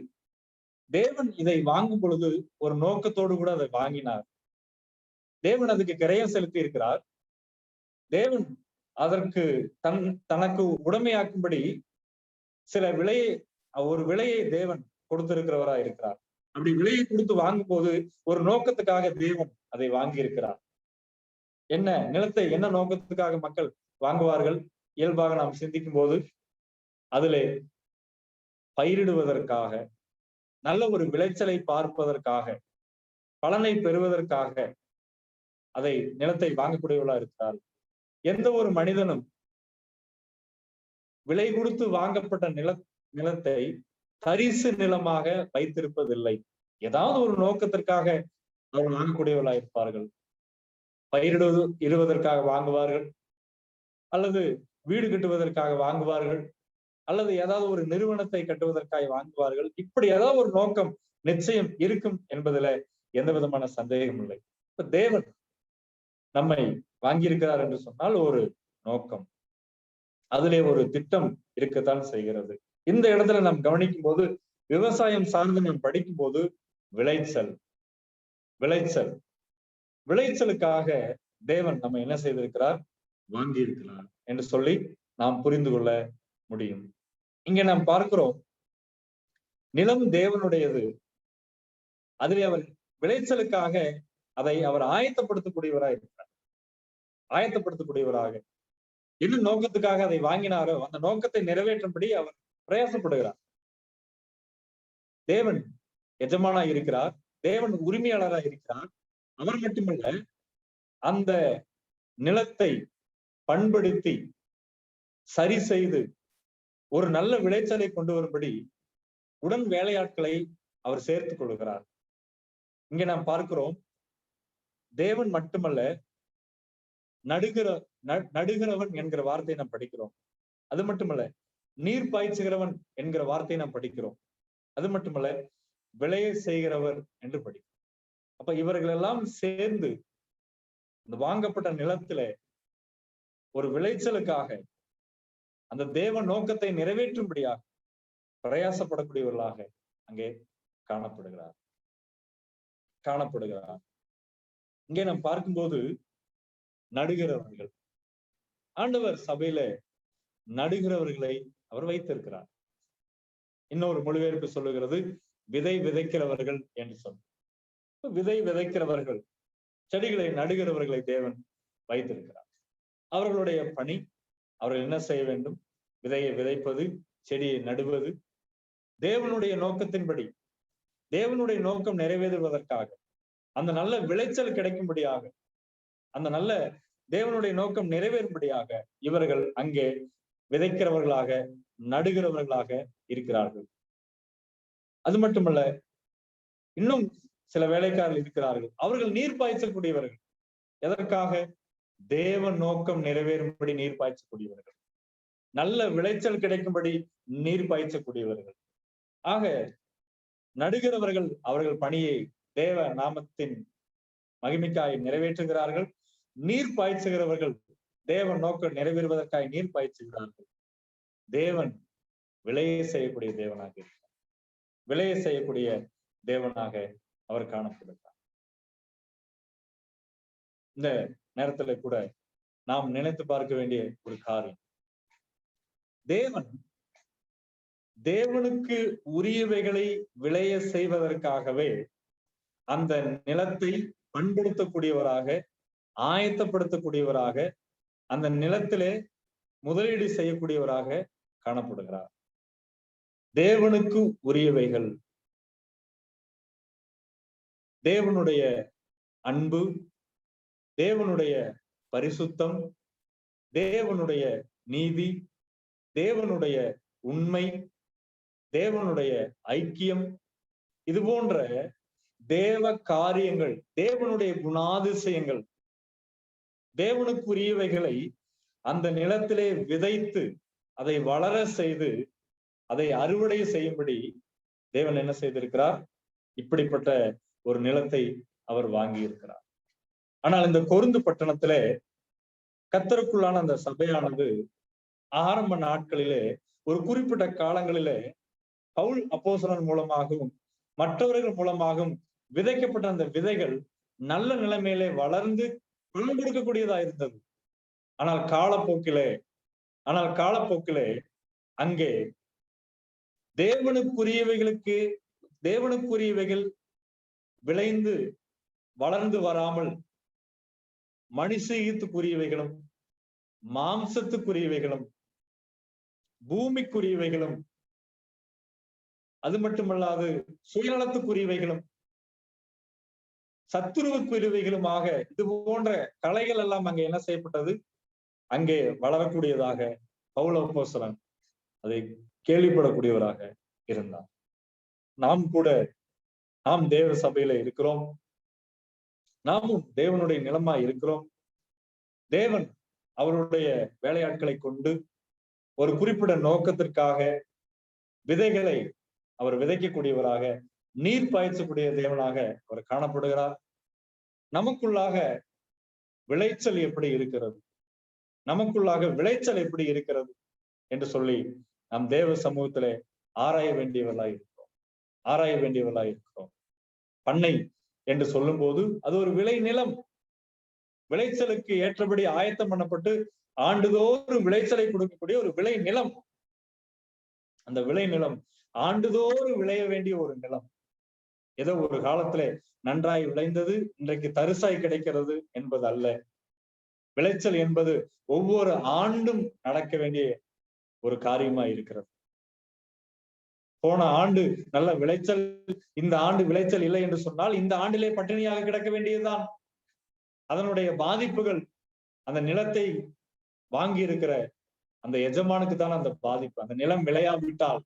தேவன் இதை வாங்கும் பொழுது ஒரு நோக்கத்தோடு கூட அதை வாங்கினார். தேவன் அதுக்கு கிரயம் செலுத்தி இருக்கிறார். தேவன் அதற்கு தனக்கு உடைமையாக்கும்படி சில ஒரு விலையை தேவன் கொடுத்திருக்கிறவரா இருக்கிறார். அப்படி விலையை கொடுத்து வாங்கும் போது ஒரு நோக்கத்துக்காக தேவன் அதை வாங்கி இருக்கிறார். என்ன நிலத்தை என்ன நோக்கத்துக்காக மக்கள் வாங்குவார்கள்? இயல்பாக நாம் சிந்திக்கும் போது அதிலே பயிரிடுவதற்காக, நல்ல ஒரு விளைச்சலை பார்ப்பதற்காக, பலனை பெறுவதற்காக அதை நிலத்தை வாங்கக்கூடியவர்களா இருக்கிறார். எந்த ஒரு மனிதனும் விலை கொடுத்து வாங்கப்பட்ட நிலத்தை தரிசு நிலமாக வைத்திருப்பதில்லை. ஏதாவது ஒரு நோக்கத்திற்காக அவர்கள் வாங்கக்கூடியவர்களா இருப்பார்கள். இடுவதற்காக வாங்குவார்கள், அல்லது வீடு கட்டுவதற்காக வாங்குவார்கள், அல்லது ஏதாவது ஒரு நிறுவனத்தை கட்டுவதற்காக வாங்குவார்கள். இப்படி ஏதாவது ஒரு நோக்கம் நிச்சயம் இருக்கும் என்பதுல எந்த விதமான சந்தேகம் இல்லை. இப்ப தேவன் நம்மை வாங்கியிருக்கிறார் என்று சொன்னால் ஒரு நோக்கம், அதிலே ஒரு திட்டம் இருக்கத்தான் செய்கிறது. இந்த இடத்துல நாம் கவனிக்கும் போது விவசாயம் சார்ந்து நாம் படிக்கும் போது விளைச்சலுக்காக தேவன் நம்ம என்ன செய்திருக்கிறார்? வாங்கி இருக்கிறார் என்று சொல்லி நாம் புரிந்து கொள்ள முடியும். இங்க நாம் பார்க்கிறோம், நிலம் தேவனுடையது. அதிலே அவர் விளைச்சலுக்காக அதை அவர் ஆயத்தப்படுத்தக்கூடியவராக இருக்கிறார். ஆயத்தப்படுத்தக்கூடியவராக என்ன நோக்கத்துக்காக அதை வாங்கினாரோ அந்த நோக்கத்தை நிறைவேற்றும்படி அவர் பிரயாசப்படுகிறார். தேவன் எஜமானாய் இருக்கிறார், தேவன் உரிமையாளராக இருக்கிறார். அவர் மட்டுமல்ல, அந்த நிலத்தை பண்படுத்தி சரி செய்து ஒரு நல்ல விளைச்சலை கொண்டு வரும்படி உடன் வேலையாட்களை அவர் சேர்த்துக் கொள்கிறார். இங்க நாம் பார்க்கிறோம், தேவன் மட்டுமல்ல, நடுகிறவன் என்கிற வார்த்தையை நாம் படிக்கிறோம். அது மட்டுமல்ல, நீர் பாய்ச்சுகிறவன் என்கிற வார்த்தையை நாம் படிக்கிறோம். அது மட்டுமல்ல, விளைய செய்கிறவர் என்று படிக்கிறோம். அப்ப இவர்கள் எல்லாம் சேர்ந்து இந்த வாங்கப்பட்ட நிலத்தில ஒரு விளைச்சலுக்காக அந்த தேவ நோக்கத்தை நிறைவேற்றும்படியாக பிரயாசப்படக்கூடியவர்களாக அங்கே காணப்படுகிறார். இங்கே நாம் பார்க்கும்போது நடுகிறவர்கள், ஆண்டவர் சபையில நடுகிறவர்களை அவர் வைத்திருக்கிறார். இன்னொரு மொழிபெயர்ப்பு சொல்லுகிறது விதை விதைக்கிறவர்கள் என்று சொல்லும். விதை விதைக்கிறவர்கள், செடிகளை நடுகிறவர்களை தேவன் வைத்திருக்கிறார். அவர்களுடைய பணி அவர்கள் என்ன செய்ய வேண்டும்? விதையை விதைப்பது, செடியை நடுவது, தேவனுடைய நோக்கத்தின்படி, தேவனுடைய நோக்கம் நிறைவேறுவதற்காக, அந்த நல்ல விளைச்சல் கிடைக்கும்படியாக, அந்த நல்ல தேவனுடைய நோக்கம் நிறைவேறும்படியாக இவர்கள் அங்கே விதைக்கிறவர்களாக, நடுகிறவர்களாக இருக்கிறார்கள். அது மட்டுமல்ல, இன்னும் சில வேலைக்காரர்கள் இருக்கிறார்கள். அவர்கள் நீர் பாய்ச்சக்கூடியவர்கள். எதற்காக? தேவ நோக்கம் நிறைவேறும்படி நீர் பாய்ச்சக்கூடியவர்கள், நல்ல விளைச்சல் கிடைக்கும்படி நீர் பாய்ச்சக்கூடியவர்கள். ஆக நடுகிறவர்கள் அவர்கள் பணியை தேவ நாமத்தின் மகிமைக்காய் நிறைவேற்றுகிறார்கள். நீர் பாய்ச்சுகிறவர்கள் தேவ நோக்கம் நிறைவேறுவதற்காக நீர் பாய்ச்சுகிறார்கள். தேவன் விளைய செய்யக்கூடிய தேவனாக இருக்கிறார். விளைய செய்யக்கூடிய தேவனாக அவர் காணப்படுகிறார். இந்த நேரத்துல கூட நாம் நினைத்து பார்க்க வேண்டிய ஒரு காரியம், தேவனுக்கு உரியவைகளை விளைய செய்வதற்காகவே அந்த நிலத்தை பண்படுத்தக்கூடியவராக, ஆயத்தப்படுத்தக்கூடியவராக, அந்த நிலத்திலே முதலீடு செய்யக்கூடியவராக காணப்படுகிறார். தேவனுக்கு உரியவைகள், தேவனுடைய அன்பு, தேவனுடைய பரிசுத்தம், தேவனுடைய நீதி, தேவனுடைய உண்மை, தேவனுடைய ஐக்கியம், இது போன்ற தேவ காரியங்கள், தேவனுடைய குணாதிசயங்கள், தேவனுக்குரியவைகளை அந்த நிலத்திலே விதைத்து அதை வளர செய்து அதை அறுவடை செய்யும்படி தேவன் என்ன செய்திருக்கிறார்? இப்படிப்பட்ட ஒரு நிலத்தை அவர் வாங்கி இருக்கிறார். ஆனால் இந்த கொரிந்து பட்டணத்திலே கர்த்தருக்குள்ளான அந்த சபையானது ஆரம்ப நாட்களிலே, ஒரு குறிப்பிட்ட காலங்களிலே பவுல் அப்போஸ்தலன் மூலமாகவும் மற்றவர்கள் மூலமாகவும் விதைக்கப்பட்ட அந்த விதைகள் நல்ல நிலைமையிலே வளர்ந்து பலன் கொடுக்கக்கூடியதா இருந்தது. ஆனால் காலப்போக்கிலே அங்கே தேவனுக்குரியவைகள் விளைந்து வளர்ந்து வராமல் மனுஷ ஈத்துக்குரியவைகளும், மாம்சத்துக்குரியவைகளும், பூமிக்குரியவைகளும், அது மட்டுமல்லாது சுயநலத்துக்குரியவைகளும், சத்துருவுக்குரியவைகளுமாக இது போன்ற கலைகள் எல்லாம் அங்கே என்ன செய்யப்பட்டது? அங்கே வளரக்கூடியதாக பவுல் அப்போஸ்தலன் அதை கேள்விப்படக்கூடியவராக இருந்தார். நாம் தேவ சபையில இருக்கிறோம். நாமும் தேவனுடைய நிலமாய் இருக்கிறோம். தேவன் அவருடைய வேலையாட்களை கொண்டு ஒரு குறிப்பிட்ட நோக்கத்திற்காக விதைகளை அவர் விதைக்கக்கூடியவராக, நீர் பாய்ச்சக்கூடிய தேவனாக அவர் காணப்படுகிறார். நமக்குள்ளாக விளைச்சல் எப்படி இருக்கிறது, நமக்குள்ளாக விளைச்சல் எப்படி இருக்கிறது என்று சொல்லி நாம் தேவ சமூகத்திலே ஆராய வேண்டியவர்களாய் இருக்கிறோம். பண்ணை என்று சொல்லும் போது அது ஒரு விளை நிலம், விளைச்சலுக்கு ஏற்றபடி ஆயத்தம் பண்ணப்பட்டு ஆண்டுதோறும் விளைச்சலை கொடுக்கக்கூடிய ஒரு விளை நிலம். அந்த விளை நிலம் ஆண்டுதோறும் விளைய வேண்டிய ஒரு நிலம். ஏதோ ஒரு காலத்திலே நன்றாய் விளைந்தது இன்றைக்கு தரிசாய் கிடைக்கிறது என்பது அல்ல. விளைச்சல் என்பது ஒவ்வொரு ஆண்டும் நடக்க வேண்டிய ஒரு காரியமா இருக்கிறது. போன ஆண்டு நல்ல விளைச்சல், இந்த ஆண்டு விளைச்சல் இல்லை என்று சொன்னால் இந்த ஆண்டிலே பட்டினியாக கிடக்க வேண்டியதுதான். அதனுடைய பாதிப்புகள் அந்த நிலத்தை வாங்கி இருக்கிற அந்த எஜமானுக்கு தான் அந்த பாதிப்பு. அந்த நிலம் விளையாவிட்டால்,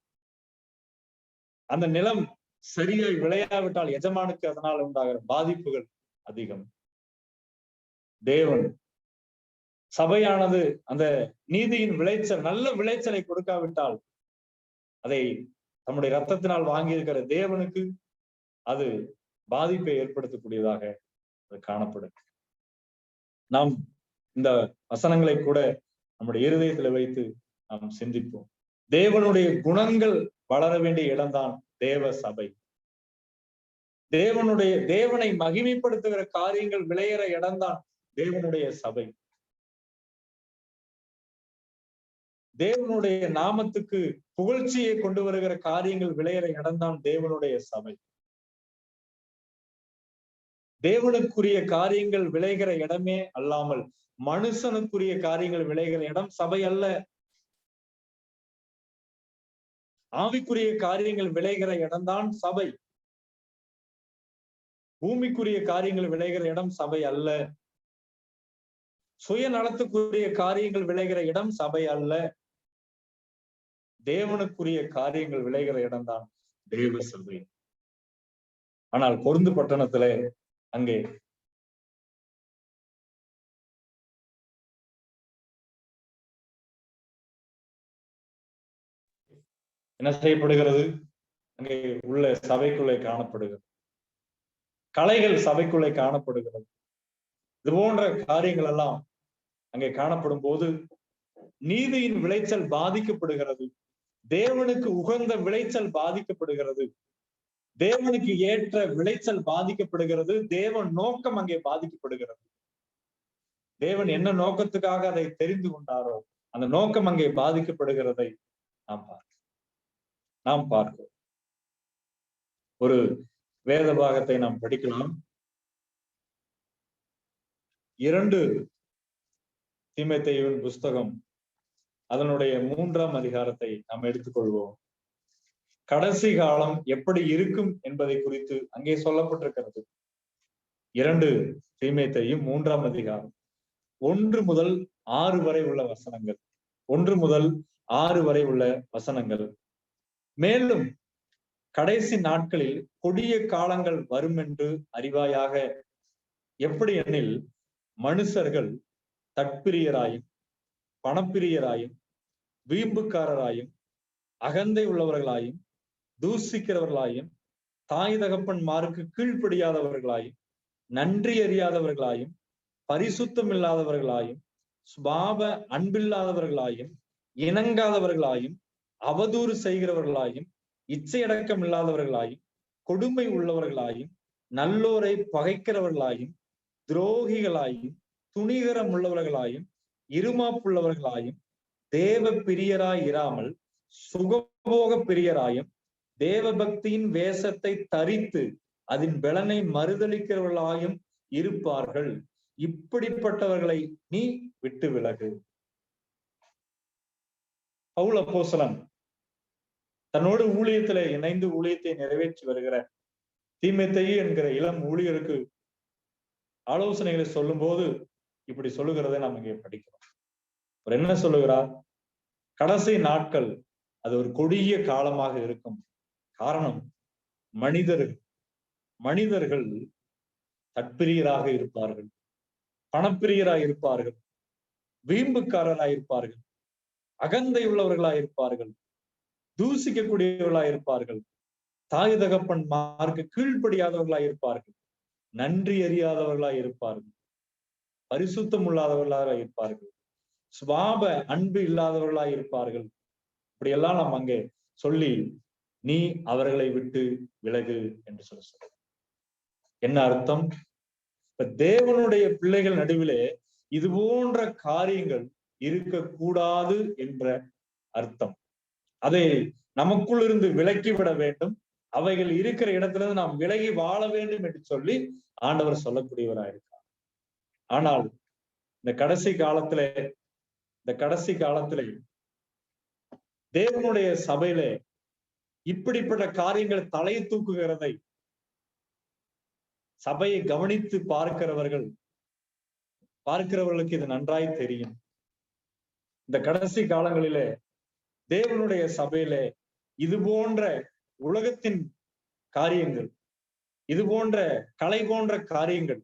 அந்த நிலம் சரியாய் விளையாவிட்டால் எஜமானுக்கு அதனால் உண்டாகிற பாதிப்புகள் அதிகம். தேவன் சபையானது அந்த நீதியின் விளைச்சல், நல்ல விளைச்சலை கொடுக்காவிட்டால் அதை நம்முடைய ரத்தத்தினால் வாங்கி இருக்கிற தேவனுக்கு அது பாதிப்பை ஏற்படுத்தக்கூடியதாக அது காணப்படும். நாம் இந்த வசனங்களை கூட நம்முடைய இருதயத்தில் வைத்து நாம் சிந்திப்போம். தேவனுடைய குணங்கள் வளர வேண்டிய இடம்தான் தேவ சபை. தேவனை மகிமைப்படுத்துகிற காரியங்கள் விளையிற இடம்தான் தேவனுடைய சபை. தேவனுடைய நாமத்துக்கு புகழ்ச்சியை கொண்டு வருகிற காரியங்கள் விளையிற இடம்தான் தேவனுடைய சபை. தேவனுக்குரிய காரியங்கள் விளைகிற இடமே அல்லாமல் மனுஷனுக்குரிய காரியங்கள் விளைகிற இடம் சபை அல்ல. ஆவிக்குரிய காரியங்கள் விளைகிற இடம்தான் சபை. பூமிக்குரிய காரியங்கள் விளைகிற இடம் சபை அல்ல. சுயநலத்துக்குரிய காரியங்கள் விளைகிற இடம் சபை அல்ல. தேவனுக்குரிய காரியங்கள் விளைகிற இடம்தான் தேவ சபை. ஆனால் கொரிந்து பட்டணத்திலே அங்கே என்ன செய்யப்படுகிறது? அங்கே உள்ள சபைக்குள்ளே காணப்படுகிறது. கலைகள் சபைக்குள்ளே காணப்படுகிறது. இது போன்ற காரியங்கள் எல்லாம் அங்கே காணப்படும் போது நீதியின் விளைச்சல் பாதிக்கப்படுகிறது. தேவனுக்கு உகந்த விளைச்சல் பாதிக்கப்படுகிறது. தேவனுக்கு ஏற்ற விளைச்சல் பாதிக்கப்படுகிறது. தேவன் நோக்கம் அங்கே பாதிக்கப்படுகிறது. தேவன் என்ன நோக்கத்துக்காக அதை தெரிந்து கொண்டாரோ அந்த நோக்கம் அங்கே பாதிக்கப்படுகிறதை நாம் பார்க்கிறோம். ஒரு வேத பாகத்தை நாம் படிக்கலாம். 2 தீமோத்தேயுவின் புஸ்தகம் அதனுடைய 3ஆம் அதிகாரத்தை நாம் எடுத்துக்கொள்வோம். கடைசி காலம் எப்படி இருக்கும் என்பதை குறித்து அங்கே சொல்லப்பட்டிருக்கிறது. 2 தீமோத்தேயு 3ஆம் அதிகாரம் 1 முதல் 6 வரை உள்ள வசனங்கள். 1 முதல் 6 வரை உள்ள வசனங்கள். மேலும் கடைசி நாட்களில் கொடிய காலங்கள் வரும் என்று அறிவாயாக. எப்படி எனில் மனுஷர்கள் தற்பிரியராயும் பணப்பிரியராயும் வீம்புக்காரராயும் அகந்தை உள்ளவர்களாயும் தூசிக்கிறவர்களாயும் தாய் தகப்பன்மாருக்கு கீழ்ப்படியாதவர்களாயும் நன்றி அறியாதவர்களாயும் பரிசுத்தம் இல்லாதவர்களாயும் சுபாவ அன்பில்லாதவர்களாயும் இணங்காதவர்களாயும் அவதூறு செய்கிறவர்களாயும் இச்சையடக்கம் இல்லாதவர்களாயும் கொடுமை உள்ளவர்களாயும் நல்லோரை பகைக்கிறவர்களாயும் துரோகிகளாயும் துணிகரம் உள்ளவர்களாயும் இருமாப்புள்ளவர்களாயும் தேவ பிரியராய் இராமல் சுகபோக பிரியராயும் தேவ பக்தியின் வேஷத்தை தரித்து அதன் பலனை மறுதளிக்கிறவர்களாயும் இருப்பார்கள். இப்படிப்பட்டவர்களை நீ விட்டு விலகு. பவுல் அப்போஸ்தலன் தன்னோடு ஊழியத்திலே இணைந்து ஊழியத்தை நிறைவேற்றி வருகிற தீமோத்தேயு என்கிற இளம் ஊழியருக்கு ஆலோசனைகளை சொல்லும் போது இப்படி சொல்லுகிறதை நாம் இங்கே படிக்கிறோம். அவர் என்ன சொல்லுகிறார்? கடைசி நாட்கள் அது ஒரு கொடிய காலமாக இருக்கும். காரணம், மனிதர்கள் தற்பிரியராக இருப்பார்கள், பணப்பிரியராக இருப்பார்கள், வீம்புக்காரராக இருப்பார்கள், அகந்தை உள்ளவர்களாக இருப்பார்கள், தூசிக்கக்கூடியவர்களாக இருப்பார்கள், தாய் தகப்பன்மாருக்கு கீழ்ப்படியாதவர்களாக இருப்பார்கள், நன்றி அறியாதவர்களாக இருப்பார்கள், பரிசுத்தம் இல்லாதவர்களாக இருப்பார்கள், சுபாவ அன்பு இல்லாதவர்களாக இருப்பார்கள். இப்படியெல்லாம் நாம் அங்கே சொல்லி நீ அவர்களை விட்டு விலகு என்று சொல்ல. என்ன அர்த்தம்? இப்ப தேவனுடைய பிள்ளைகள் நடுவிலே இது போன்ற காரியங்கள் இருக்கக்கூடாது என்ற அர்த்தம். அதை நமக்குள் இருந்து விலக்கி விட வேண்டும். அவைகள் இருக்கிற இடத்திலிருந்து நாம் விலகி வாழ வேண்டும் என்று சொல்லி ஆண்டவர் சொல்லக்கூடியவராயிருக்கிறார். ஆனால் இந்த கடைசி காலத்திலே தேவனுடைய சபையிலே இப்படிப்பட்ட காரியங்கள் தலை தூக்குகிறதை சபையை கவனித்து பார்க்கிறவர்களுக்கு இது நன்றாய் தெரியும். இந்த கடைசி காலங்களிலே தேவனுடைய சபையிலே இது போன்ற உலகத்தின் காரியங்கள், இது போன்ற கலை போன்ற காரியங்கள்,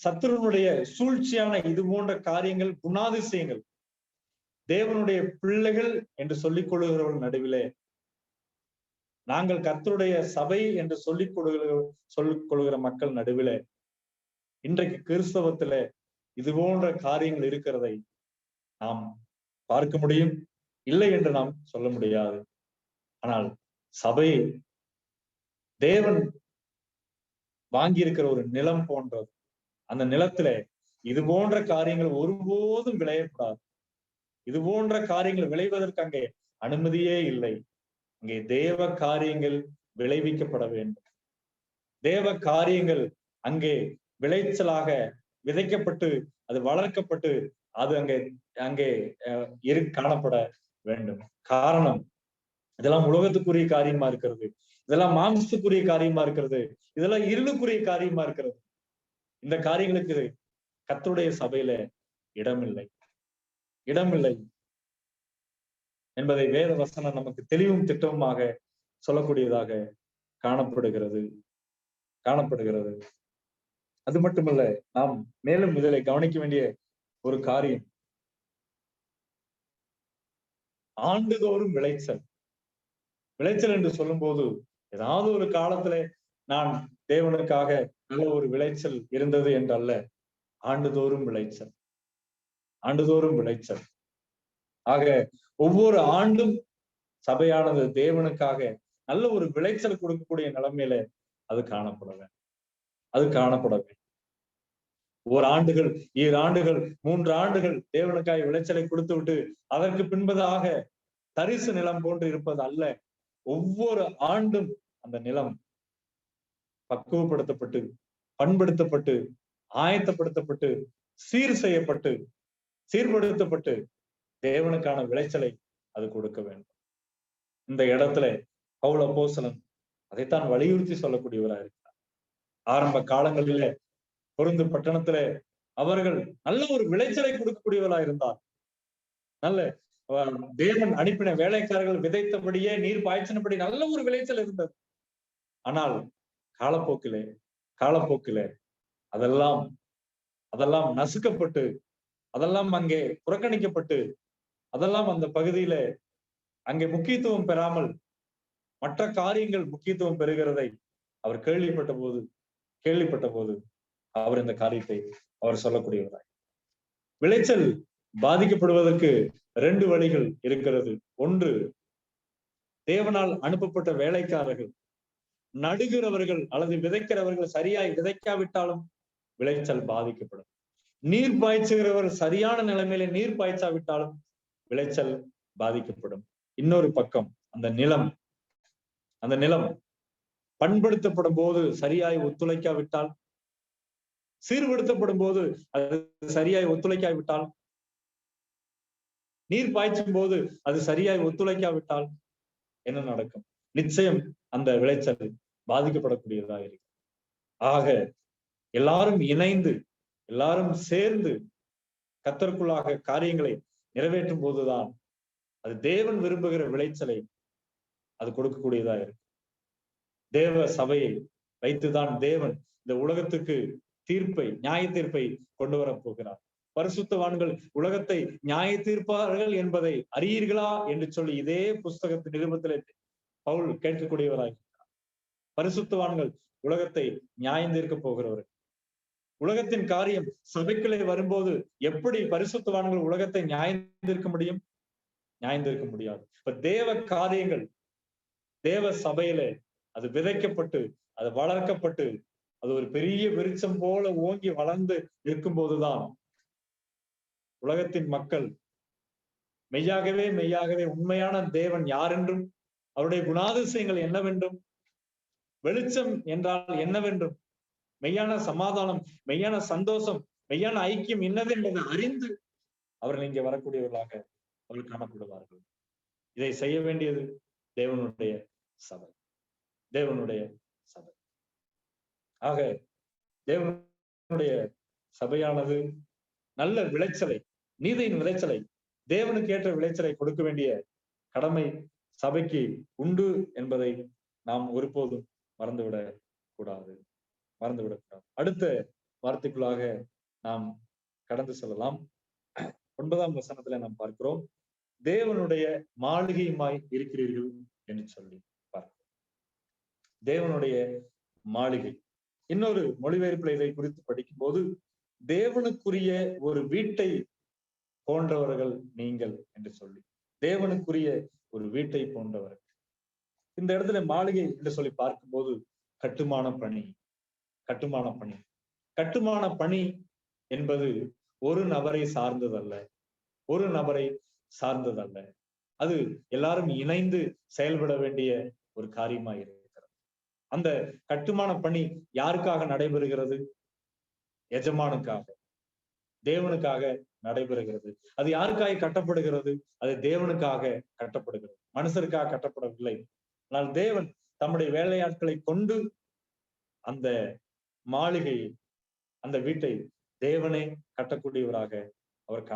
சத்துருனுடைய சூழ்ச்சியான இது போன்ற காரியங்கள், குணாதிசயங்கள் தேவனுடைய பிள்ளைகள் என்று சொல்லிக் கொள்ளுகிறவர்கள் நடுவிலே, நாங்கள் கர்த்தருடைய சபை என்று சொல்லிக் கொள்ளுகிற மக்கள் நடுவிலே இன்றைக்கு கிறிஸ்தவத்திலே இது போன்ற காரியங்கள் இருக்கிறதை நாம் பார்க்க முடியும். இல்லை என்று நாம் சொல்ல முடியாது. ஆனால் சபை தேவன் வாங்கியிருக்கிற ஒரு நிலம் போன்றது. அந்த நிலத்திலே இது போன்ற காரியங்கள் ஒருபோதும் விளையக்கூடாது. இது போன்ற காரியங்கள் விளைவதற்கு அங்கே அனுமதியே இல்லை. அங்கே தேவ காரியங்கள் விளைவிக்கப்பட வேண்டும். தேவ காரியங்கள் அங்கே விளைச்சலாக விதைக்கப்பட்டு அது வளர்க்கப்பட்டு அது அங்கே அங்கே காணப்பட வேண்டும். காரணம், இதெல்லாம் உலகத்துக்குரிய காரியமா இருக்கிறது, இதெல்லாம் மாம்சத்துக்குரிய காரியமா இருக்கிறது, இதெல்லாம் இருளுக்குரிய காரியமா இருக்கிறது. இந்த காரியங்களுக்கு கர்த்தருடைய சபையில இடமில்லை என்பதை வேத வசனம் நமக்கு தெளிவும் திட்டமுமாக சொல்லக்கூடியதாக காணப்படுகிறது. அது மட்டுமல்ல, நாம் மேலும் இதில் கவனிக்க வேண்டிய ஒரு காரியம், ஆண்டுதோறும் விளைச்சல் என்று சொல்லும் போது ஏதாவது ஒரு காலத்துல நான் தேவனுக்காக நல்ல ஒரு விளைச்சல் இருந்தது என்றல்ல, ஆண்டுதோறும் விளைச்சல். ஆக ஒவ்வொரு ஆண்டும் சபையானது தேவனுக்காக நல்ல ஒரு விளைச்சல் கொடுக்கக்கூடிய நிலைமையில அது காணப்பட வேண்டும். ஒரு ஆண்டுகள், 7 ஆண்டுகள், 3 ஆண்டுகள் தேவனுக்காய் விளைச்சலை கொடுத்து விட்டு அதற்கு பின்பதாக தரிசு நிலம் போன்று இருப்பது அல்ல. ஒவ்வொரு ஆண்டும் அந்த நிலம் பக்குவப்படுத்தப்பட்டு, பண்படுத்தப்பட்டு, ஆயத்தப்படுத்தப்பட்டு, சீர்படுத்தப்பட்டு தேவனுக்கான விளைச்சலை அது கொடுக்க வேண்டும். இந்த இடத்துல பவுல் அப்போஸ்தலன் அதைத்தான் வலியுறுத்தி சொல்லக்கூடியவராக இருக்கிறார். ஆரம்ப காலங்களில கொரிந்து பட்டணத்துல அவர்கள் நல்ல ஒரு விளைச்சலை கொடுக்கக்கூடியவர்களாக இருந்தார். நல்ல தேவன் அனுப்பின வேலைக்காரர்கள் விதைத்தபடியே நீர் பாய்ச்சினபடி நல்ல ஒரு விளைச்சல் இருந்தது. ஆனால் காலப்போக்கிலே அதெல்லாம் நசுக்கப்பட்டு, அதெல்லாம் அங்கே புறக்கணிக்கப்பட்டு, அதெல்லாம் அந்த பகுதியில அங்கே முக்கியத்துவம் பெறாமல் மற்ற காரியங்கள் முக்கியத்துவம் பெறுகிறதை அவர் கேள்விப்பட்ட போது அவர் இந்த காரியத்தை அவர் சொல்லக்கூடியவராய். விளைச்சல் பாதிக்கப்படுவதற்கு 2 வழிகள் இருக்கிறது. ஒன்று, தேவனால் அனுப்பப்பட்ட வேலைக்காரர்கள், நடுகிறவர்கள் அல்லது விதைக்கிறவர்கள் சரியாய் விதைக்காவிட்டாலும் விளைச்சல் பாதிக்கப்படும். நீர் பாய்ச்சுகிறவர்கள் சரியான நிலைமையில நீர் பாய்ச்சாவிட்டாலும் விளைச்சல் பாதிக்கப்படும். இன்னொரு பக்கம் அந்த நிலம் பண்படுத்தப்படும் போது சரியாய் ஒத்துழைக்காவிட்டால், சீர்படுத்தப்படும் போது அது சரியாய் ஒத்துழைக்காவிட்டால், நீர் பாய்ச்சும் போது அது சரியாய் ஒத்துழைக்காவிட்டால் என்ன நடக்கும்? நிச்சயம் அந்த விளைச்சல் பாதிக்கப்படக்கூடியதாக இருக்கு. ஆக எல்லாரும் இணைந்து, எல்லாரும் சேர்ந்து கர்த்தருக்குள்ளாக காரியங்களை நிறைவேற்றும் போதுதான் அது தேவன் விரும்புகிற விளைச்சலை அது கொடுக்கக்கூடியதா இருக்கு. தேவ சபையை வைத்துதான் தேவன் இந்த உலகத்துக்கு நியாய தீர்ப்பை கொண்டு வர போகிறார். பரிசுத்தவான்கள் உலகத்தை நியாய தீர்ப்பார்கள் என்பதை அறியீர்களா என்று சொல்லி இதே புஸ்தகத்தின் நிருபத்திலே பவுல் கேட்கக்கூடியவராய். பரிசுத்தவான்கள் உலகத்தை நியாயம் தீர்க்க போகிறவர்கள். உலகத்தின் காரியம் சபைக்குள்ளே வரும்போது எப்படி பரிசுத்தவான்கள் உலகத்தை நியாயம் தீர்க்க முடியும்? நியாயம் தீர்க்க முடியாது. இப்ப தேவ காரியங்கள் தேவ சபையிலே அது விதைக்கப்பட்டு, அது வளர்க்கப்பட்டு, அது ஒரு பெரிய விருட்சம் போல ஓங்கி வளர்ந்து இருக்கும் போதுதான் உலகத்தின் மக்கள் மெய்யாகவே உண்மையான தேவன் யார் என்றும், அவருடைய குணாதிசயங்கள் என்னவென்றும், வெளிச்சம் என்றால் என்னவென்றும், மெய்யான சமாதானம், மெய்யான சந்தோஷம், மெய்யான ஐக்கியம் என்னது என்பதை அறிந்து அவர்கள் இங்கே வரக்கூடியவர்களாக அவர்கள் காணப்படுவார்கள். இதை செய்ய வேண்டியது தேவனுடைய சபை. ஆக தேவனுடைய சபையானது நல்ல விளைச்சலை, நீதியின் விளைச்சலை, தேவனுக்கு ஏற்ற விளைச்சலை கொடுக்க வேண்டிய கடமை சபைக்கு உண்டு என்பதை நாம் ஒருபோதும் மறந்துவிடக் கூடாது. அடுத்த வார்த்தைக்குள்ளாக நாம் கடந்து செல்லலாம். 9ஆம் வசனத்துல நாம் பார்க்கிறோம், தேவனுடைய மாளிகையுமாய் இருக்கிறீர்கள் என்று சொல்லி பார்க்கிறோம். தேவனுடைய மாளிகை. இன்னொரு மொழிபெயர்ப்புல இதை குறித்து படிக்கும் போது, தேவனுக்குரிய ஒரு வீட்டை போன்றவர்கள் நீங்கள் என்று சொல்லி, தேவனுக்குரிய ஒரு வீட்டை போன்றவர்கள். இந்த இடத்துல மாளிகை என்று சொல்லி பார்க்கும்போது கட்டுமான பணி என்பது ஒரு நபரை சார்ந்ததல்ல. அது எல்லாரும் இணைந்து செயல்பட வேண்டிய ஒரு காரியமாக இருக்கிறது. அந்த கட்டுமான பணி யாருக்காக நடைபெறுகிறது? எஜமானுக்காக, தேவனுக்காக நடைபெறுகிறது. அது யாருக்காக கட்டப்படுகிறது? அது தேவனுக்காக கட்டப்படுகிறது, மனுஷருக்காக கட்டப்படவில்லை. ஆனால் தேவன் தம்முடைய வேலையாட்களை கொண்டு அந்த மாளிகையை, அந்த வீட்டை தேவனே கட்டக்கூடியவராக அவர்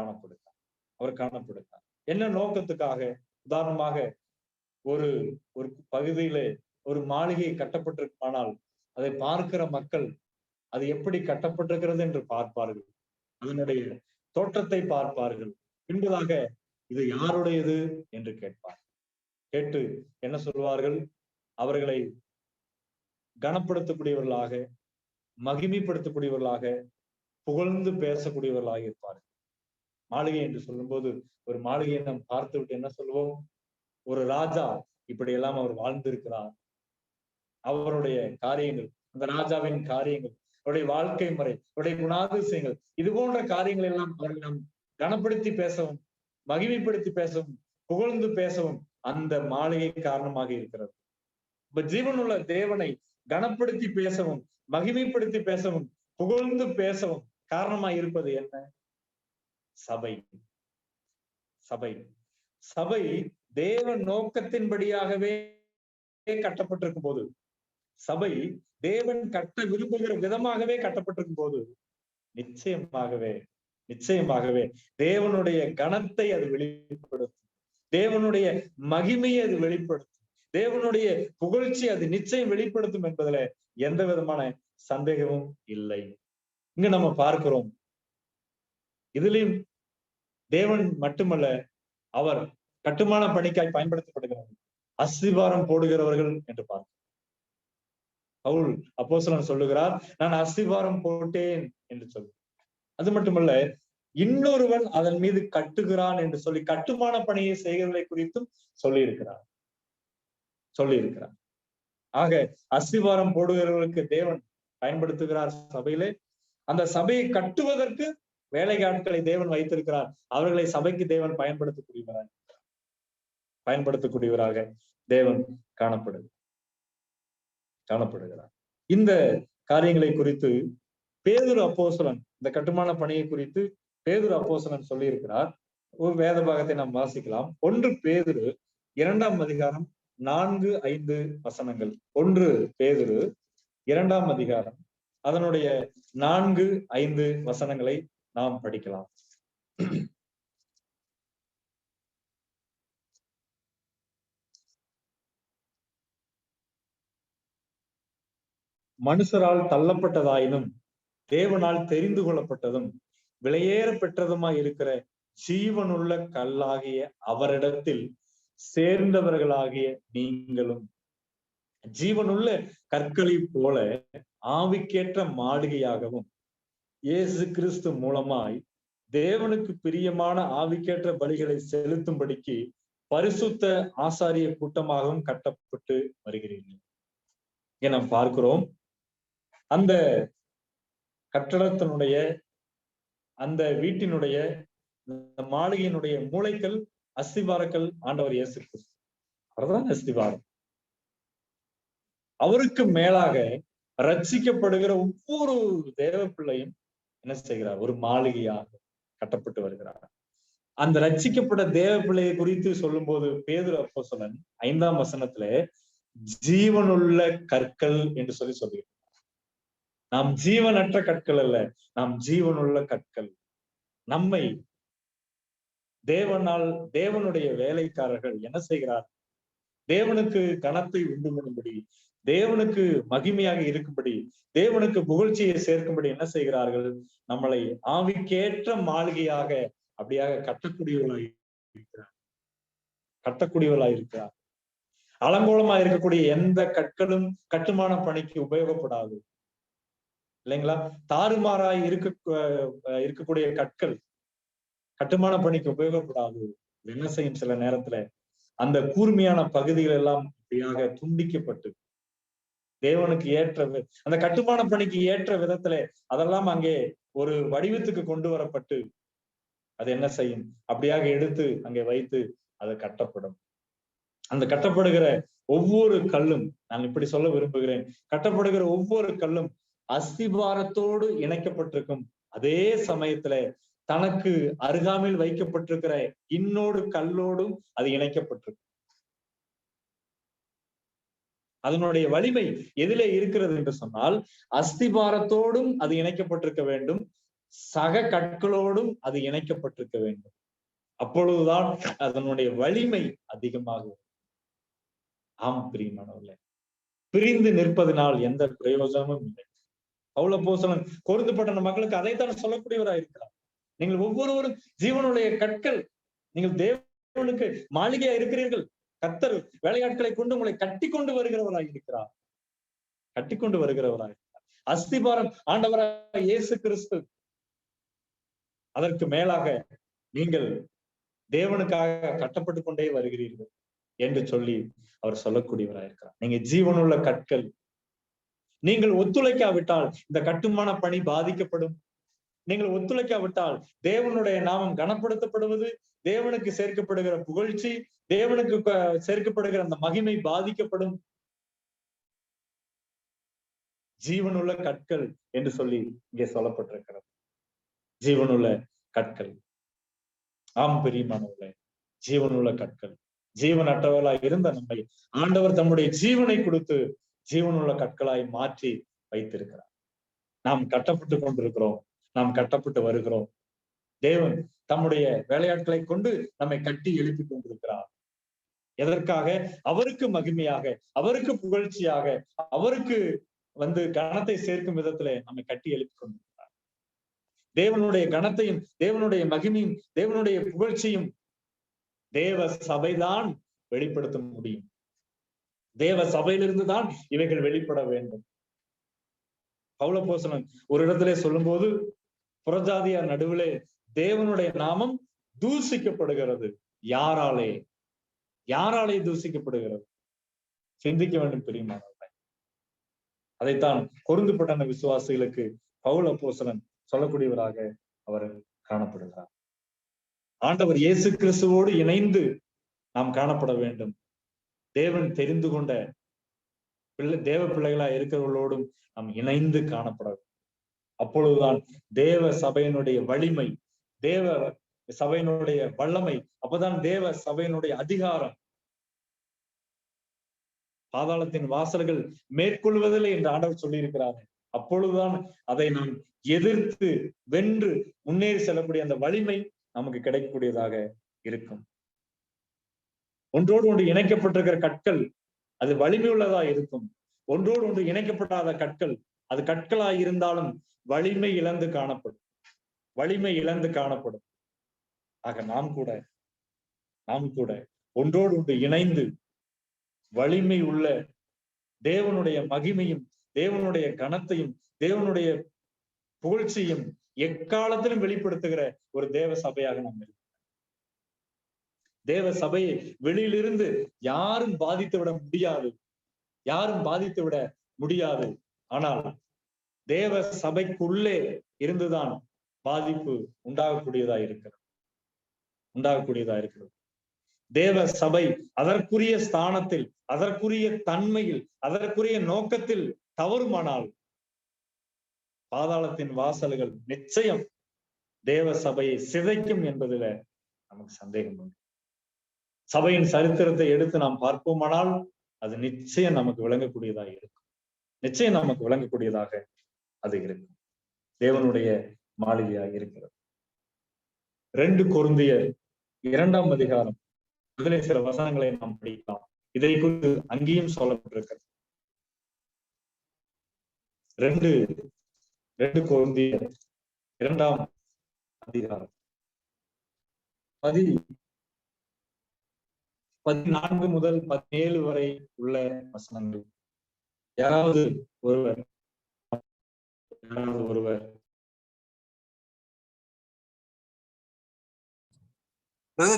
காணப்படுகிறார். என்ன நோக்கத்துக்காக? உதாரணமாக ஒரு ஒரு பகுதியிலே ஒரு மாளிகை கட்டப்பட்டிருக்குமானால் அதை பார்க்கிற மக்கள் அது எப்படி கட்டப்பட்டிருக்கிறது என்று பார்ப்பார்கள், அதனுடைய தோற்றத்தை பார்ப்பார்கள். பின்பதாக இது யாருடையது என்று கேட்பார். கேட்டு என்ன சொல்வார்கள்? அவர்களை கனப்படுத்தக்கூடியவர்களாக, மகிமைப்படுத்தக்கூடியவர்களாக, புகழ்ந்து பேசக்கூடியவர்களாக இருப்பார்கள். மாளிகை என்று சொல்லும்போது ஒரு மாளிகையை நாம் பார்த்து விட்டு என்ன சொல்லுவோம்? ஒரு ராஜா இப்படியெல்லாம் அவர் வாழ்ந்திருக்கிறார், அவருடைய காரியங்கள், அந்த ராஜாவின் காரியங்கள், அவருடைய வாழ்க்கை முறை, அவருடைய குணாதிசயங்கள், இது போன்ற காரியங்கள் எல்லாம் அவர்கள் நாம் கனப்படுத்தி பேசவும், மகிமைப்படுத்தி பேசவும், புகழ்ந்து பேசவும் அந்த மாளிகை காரணமாக இருக்கிறது. இப்ப ஜீவனுள்ள தேவனை கனப்படுத்தி பேசவும், மகிமைப்படுத்தி பேசவும், புகழ்ந்து பேசவும் காரணமாக இருப்பது என்ன? சபை. சபை சபை தேவ நோக்கத்தின்படியாகவே கட்டப்பட்டிருக்கும் போது, சபை தேவன் கட்ட விரும்புகிற விதமாகவே கட்டப்பட்டிருக்கும் போது நிச்சயமாகவே தேவனுடைய கனத்தை அது வெளிப்படுத்தும், தேவனுடைய மகிமையை அது வெளிப்படுத்தும், தேவனுடைய புகழ்ச்சி அது நிச்சயம் வெளிப்படுத்தும் என்பதுல எந்த விதமான சந்தேகமும் இல்லை. இங்க நம்ம பார்க்கிறோம், இதுலயும் தேவன் மட்டுமல்ல, அவர் கட்டுமான பணிக்காய் பயன்படுத்தப்படுகிறார், அஸ்திவாரம் போடுகிறவர்கள் என்று பார்க்கிறோம். பவுல் அப்போஸ்தலன் சொல்லுகிறார், நான் அஸ்திவாரம் போட்டேன் என்று சொல்லு. அது மட்டுமல்ல, இன்னொருவன் அதன் மீது கட்டுகிறான் என்று சொல்லி கட்டுமான பணியை செய்கிறதை குறித்தும் சொல்லியிருக்கிறார். ஆக அஸ்திவாரம் போடுகிறவர்களுக்கு தேவன் பயன்படுத்துகிறார் சபையிலே. அந்த சபையை கட்டுவதற்கு வேலையாட்களை தேவன் வைத்திருக்கிறார். அவர்களை சபைக்கு தேவன் பயன்படுத்தக்கூடியவராக தேவன் காணப்படுகிறார். இந்த காரியங்களை குறித்து பேதுரு அப்போஸ்தலன், இந்த கட்டுமான பணியை குறித்து பேதுரு அப்போஸ்தலன் சொல்லி இருக்கிறார். ஒரு வேத பாகத்தை நாம் வாசிக்கலாம். 1 பேதுரு 2ஆம் அதிகாரம் 4-5 வசனங்கள். 1 பேதுரு 2ஆம் அதிகாரம் அதனுடைய 4-5 வசனங்களை நாம் படிக்கலாம். மனுஷரால் தள்ளப்பட்டதாயினும் தேவனால் தெரிந்து கொள்ளப்பட்டதும் விலையேற பெற்றதுமாய் இருக்கிற ஜீவனுள்ள கல்லாகிய அவரிடத்தில் சேர்ந்தவர்களாகிய நீங்களும் ஜீவனுள்ள கற்களை போல ஆவிக்கேற்ற மாளிகையாகவும் இயேசு கிறிஸ்து மூலமாய் தேவனுக்கு பிரியமான ஆவிக்கேற்ற பலிகளை செலுத்தும்படிக்கு பரிசுத்த ஆசாரிய கூட்டமாகவும் கட்டப்பட்டு வருகிறீர்கள். இங்க நாம் பார்க்கிறோம், அந்த கட்டடத்தினுடைய, அந்த வீட்டினுடைய, மாளிகையினுடைய மூளைக்கல், அஸ்திவாரக்கல் ஆண்டவர் இயேசு கிறிஸ்து. அவர்தான் அஸ்திவாரம். அவருக்கு மேலாக ரட்சிக்கப்படுகிற ஒவ்வொரு தேவ பிள்ளையும் என்ன செய்கிறார்? ஒரு மாளிகையாக கட்டப்பட்டு வருகிறார். அந்த ரட்சிக்கப்பட்ட தேவ பிள்ளையை குறித்து சொல்லும் போது பேதுரு அப்போஸ்தலன் 5ஆம் வசனத்துல ஜீவனுள்ள கற்கள் என்று சொல்லுகிறார். நாம் ஜீவனற்ற கற்கள் அல்ல, நாம் ஜீவனுள்ள கற்கள். நம்மை தேவனுடைய வேலைக்காரர்கள் என்ன செய்கிறார்? தேவனுக்கு கனத்தை உண்டு பண்ணும்படி, தேவனுக்கு மகிமையாக இருக்கும்படி, தேவனுக்கு புகழ்ச்சியை சேர்க்கும்படி என்ன செய்கிறார்கள்? நம்மளை ஆவிக்கேற்ற மாளிகையாக அப்படியாக கட்டக்கூடியவர்களாய் இருக்கிறார். அலங்கோலமா இருக்கக்கூடிய எந்த கற்களும் கட்டுமான பணிக்கு உபயோகப்படாது, இல்லைங்களா? தாறுமாறாய் இருக்கக்கூடிய கற்கள் கட்டுமான பணிக்கு உபயோகப்படாது. என்ன செய்யும்? சில நேரத்துல அந்த கூர்மையான பகுதிகள் எல்லாம் அப்படியாக துண்டிக்கப்பட்டு தேவனுக்கு ஏற்ற, அந்த கட்டுமான பணிக்கு ஏற்ற விதத்துல அதெல்லாம் அங்கே ஒரு வடிவத்துக்கு கொண்டு வரப்பட்டு அது என்ன செய்யும்? அப்படியாக எடுத்து அங்கே வைத்து அது கட்டப்படும். அந்த கட்டப்படுகிற ஒவ்வொரு கல்லும், நான் இப்படி சொல்ல விரும்புகிறேன், கட்டப்படுகிற ஒவ்வொரு கல்லும் அஸ்திபாரத்தோடு இணைக்கப்பட்டிருக்கும். அதே சமயத்துல தனக்கு அருகாமையில் வைக்கப்பட்டிருக்கிற இன்னொரு கல்லோடும் அது இணைக்கப்பட்டிருக்கும். அதனுடைய வலிமை எதிலே இருக்கிறது என்று சொன்னால், அஸ்திபாரத்தோடும் அது இணைக்கப்பட்டிருக்க வேண்டும், சக கற்களோடும் அது இணைக்கப்பட்டிருக்க வேண்டும். அப்பொழுதுதான் அதனுடைய வலிமை அதிகமாகும். ஆம் பிரியமானவர்களே, பிரிந்து நிற்பதனால் எந்த பிரயோஜனமும் இல்லை. பவுலப்போஸ்தலன் கொரிந்து பட்டண மக்களுக்கு அதைத்தான் சொல்லக்கூடியவராக இருக்கிறார். நீங்கள் ஒவ்வொருவரும் ஜீவனுடைய கற்கள், நீங்கள் தேவனுக்கு மாளிகையா இருக்கிறீர்கள். கர்த்தர் வேலையாட்களை கொண்டு உங்களை கட்டி கொண்டு வருகிறவராக இருக்கிறார். கட்டி கொண்டு வருகிறவராக இருக்கிறார். அஸ்திபாரம் ஆண்டவராக இயேசு கிறிஸ்து. அதற்கு மேலாக நீங்கள் தேவனுக்காக கட்டப்பட்டு கொண்டே வருகிறீர்கள் என்று சொல்லி அவர் சொல்லக்கூடியவராக இருக்கிறார். நீங்க ஜீவனுள்ள கற்கள். நீங்கள் ஒத்துழைக்காவிட்டால் இந்த கட்டுமான பணி பாதிக்கப்படும். நீங்கள் ஒத்துழைக்காவிட்டால் தேவனுடைய நாமம் கனப்படுத்தப்படுவது, தேவனுக்கு சேர்க்கப்படுகிற புகழ்ச்சி, தேவனுக்கு சேர்க்கப்படுகிற அந்த மகிமை பாதிக்கப்படும். ஜீவனுள்ள கற்கள் என்று சொல்லி இங்கே சொல்லப்பட்டிருக்கிறது. ஜீவனுள்ள கற்கள். ஆம் பிரியமானவர்களே, ஜீவனுள்ள கற்கள். ஜீவனற்றவர்களாய் இருந்த நம்மை ஆண்டவர் தம்முடைய ஜீவனை கொடுத்து ஜீவனுள்ள கற்களாய் மாற்றி வைத்திருக்கிறார். நாம் கட்டப்பட்டு கொண்டிருக்கிறோம், நாம் கட்டப்பட்டு வருகிறோம். தேவன் தம்முடைய வேலையாட்களை கொண்டு நம்மை கட்டி எழுப்பி கொண்டிருக்கிறார். எதற்காக? அவருக்கு மகிமையாக, அவருக்கு புகழ்ச்சியாக, அவருக்கு கனத்தை சேர்க்கும் விதத்துல நம்மை கட்டி எழுப்பி கொண்டிருக்கிறார். தேவனுடைய கனத்தையும் தேவனுடைய மகிமையும் தேவனுடைய புகழ்ச்சியும் தேவ சபைதான் வெளிப்படுத்த முடியும். தேவ சபையிலிருந்து தான் இவைகள் வெளிப்பட வேண்டும். பவுலப்போஸ்தலன் ஒரு இடத்திலே சொல்லும் போது, புறஜாதியார் நடுவிலே தேவனுடைய நாமம் தூசிக்கப்படுகிறது. யாராலே? யாராலே தூசிக்கப்படுகிறது? சிந்திக்க வேண்டும் பிரியமானவர்களே. அதைத்தான் கொரிந்து பட்டண விசுவாசிகளுக்கு பவுலப்போஸ்தலன் சொல்லக்கூடியவராக அவர் காணப்படுகிறார். ஆண்டவர் இயேசு கிறிஸ்துவோடு இணைந்து நாம் காணப்பட வேண்டும். தேவன் தெரிந்து கொண்ட தேவ பிள்ளைகளா இருக்கிறவர்களோடும் நாம் இணைந்து காணப்பட வேண்டும். அப்பொழுதுதான் தேவ சபையினுடைய வலிமை, தேவ சபையினுடைய வல்லமை, அப்பதான் தேவ சபையினுடைய அதிகாரம். பாதாளத்தின் வாசல்கள் மேற்கொள்வதில்லை என்று ஆண்டவர் சொல்லி இருக்கிறார். அப்பொழுதுதான் அதை நாம் எதிர்த்து வென்று முன்னேறி செல்லக்கூடிய அந்த வலிமை நமக்கு கிடைக்கக்கூடியதாக இருக்கும். ஒன்றோடு ஒன்று இணைக்கப்பட்டிருக்கிற கற்கள் அது வலிமை உள்ளதா இருக்கும். ஒன்றோடு ஒன்று இணைக்கப்படாத கற்கள் அது கற்களாய் இருந்தாலும் வலிமை இழந்து காணப்படும். வலிமை இழந்து காணப்படும். ஆக நாம் கூட ஒன்றோடு ஒன்று இணைந்து வலிமை உள்ள தேவனுடைய மகிமையும் தேவனுடைய கனத்தையும் தேவனுடைய புகழ்ச்சியும் எக்காலத்திலும் வெளிப்படுத்துகிற ஒரு தேவ சபையாக நாம் இருக்கோம். தேவ சபையை வெளியிலிருந்து யாரும் பாதித்து விட முடியாது. யாரும் பாதித்து விட முடியாது. ஆனால் தேவ சபைக்குள்ளே இருந்துதான் பாதிப்பு உண்டாகக்கூடியதா இருக்கிறது. தேவ சபை அதற்குரிய ஸ்தானத்தில், அதற்குரிய தன்மையில், அதற்குரிய நோக்கத்தில் தவறுமானால் பாதாளத்தின் வாசல்கள் நிச்சயம் தேவ சபையை சிதைக்கும் என்பதுல நமக்கு சந்தேகம் உண்டு. சபையின் சரித்திரத்தை எடுத்து நாம் பார்ப்போமானால் அது நிச்சயம் நமக்கு விளங்கக்கூடியதாக இருக்கும். நிச்சயம் நமக்கு விளங்கக்கூடியதாக அது இருக்கும். தேவனுடைய மாளிகையாக இருக்கிறது. 2 கொரிந்தியர் 2ஆம் அதிகாரம் அதிலே சில வசனங்களை நாம் படிக்கலாம். இதை குறித்து அங்கேயும் சொல்லப்பட்டிருக்கிறது. 2 கொரிந்தியர் 2ஆம் அதிகாரம் 14 முதல் 17 வரை உள்ள வசனங்கள். யாராவது ஒருவர்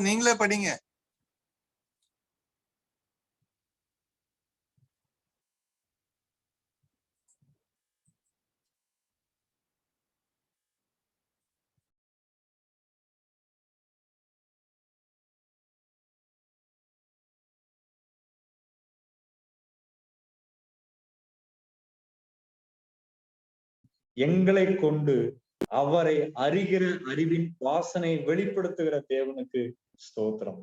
நீங்களே படிங்க. எங்களை கொண்டு அவரை அறிகிற அறிவின் வாசனை வெளிப்படுத்துகிற தேவனுக்கு ஸ்தோத்திரம்.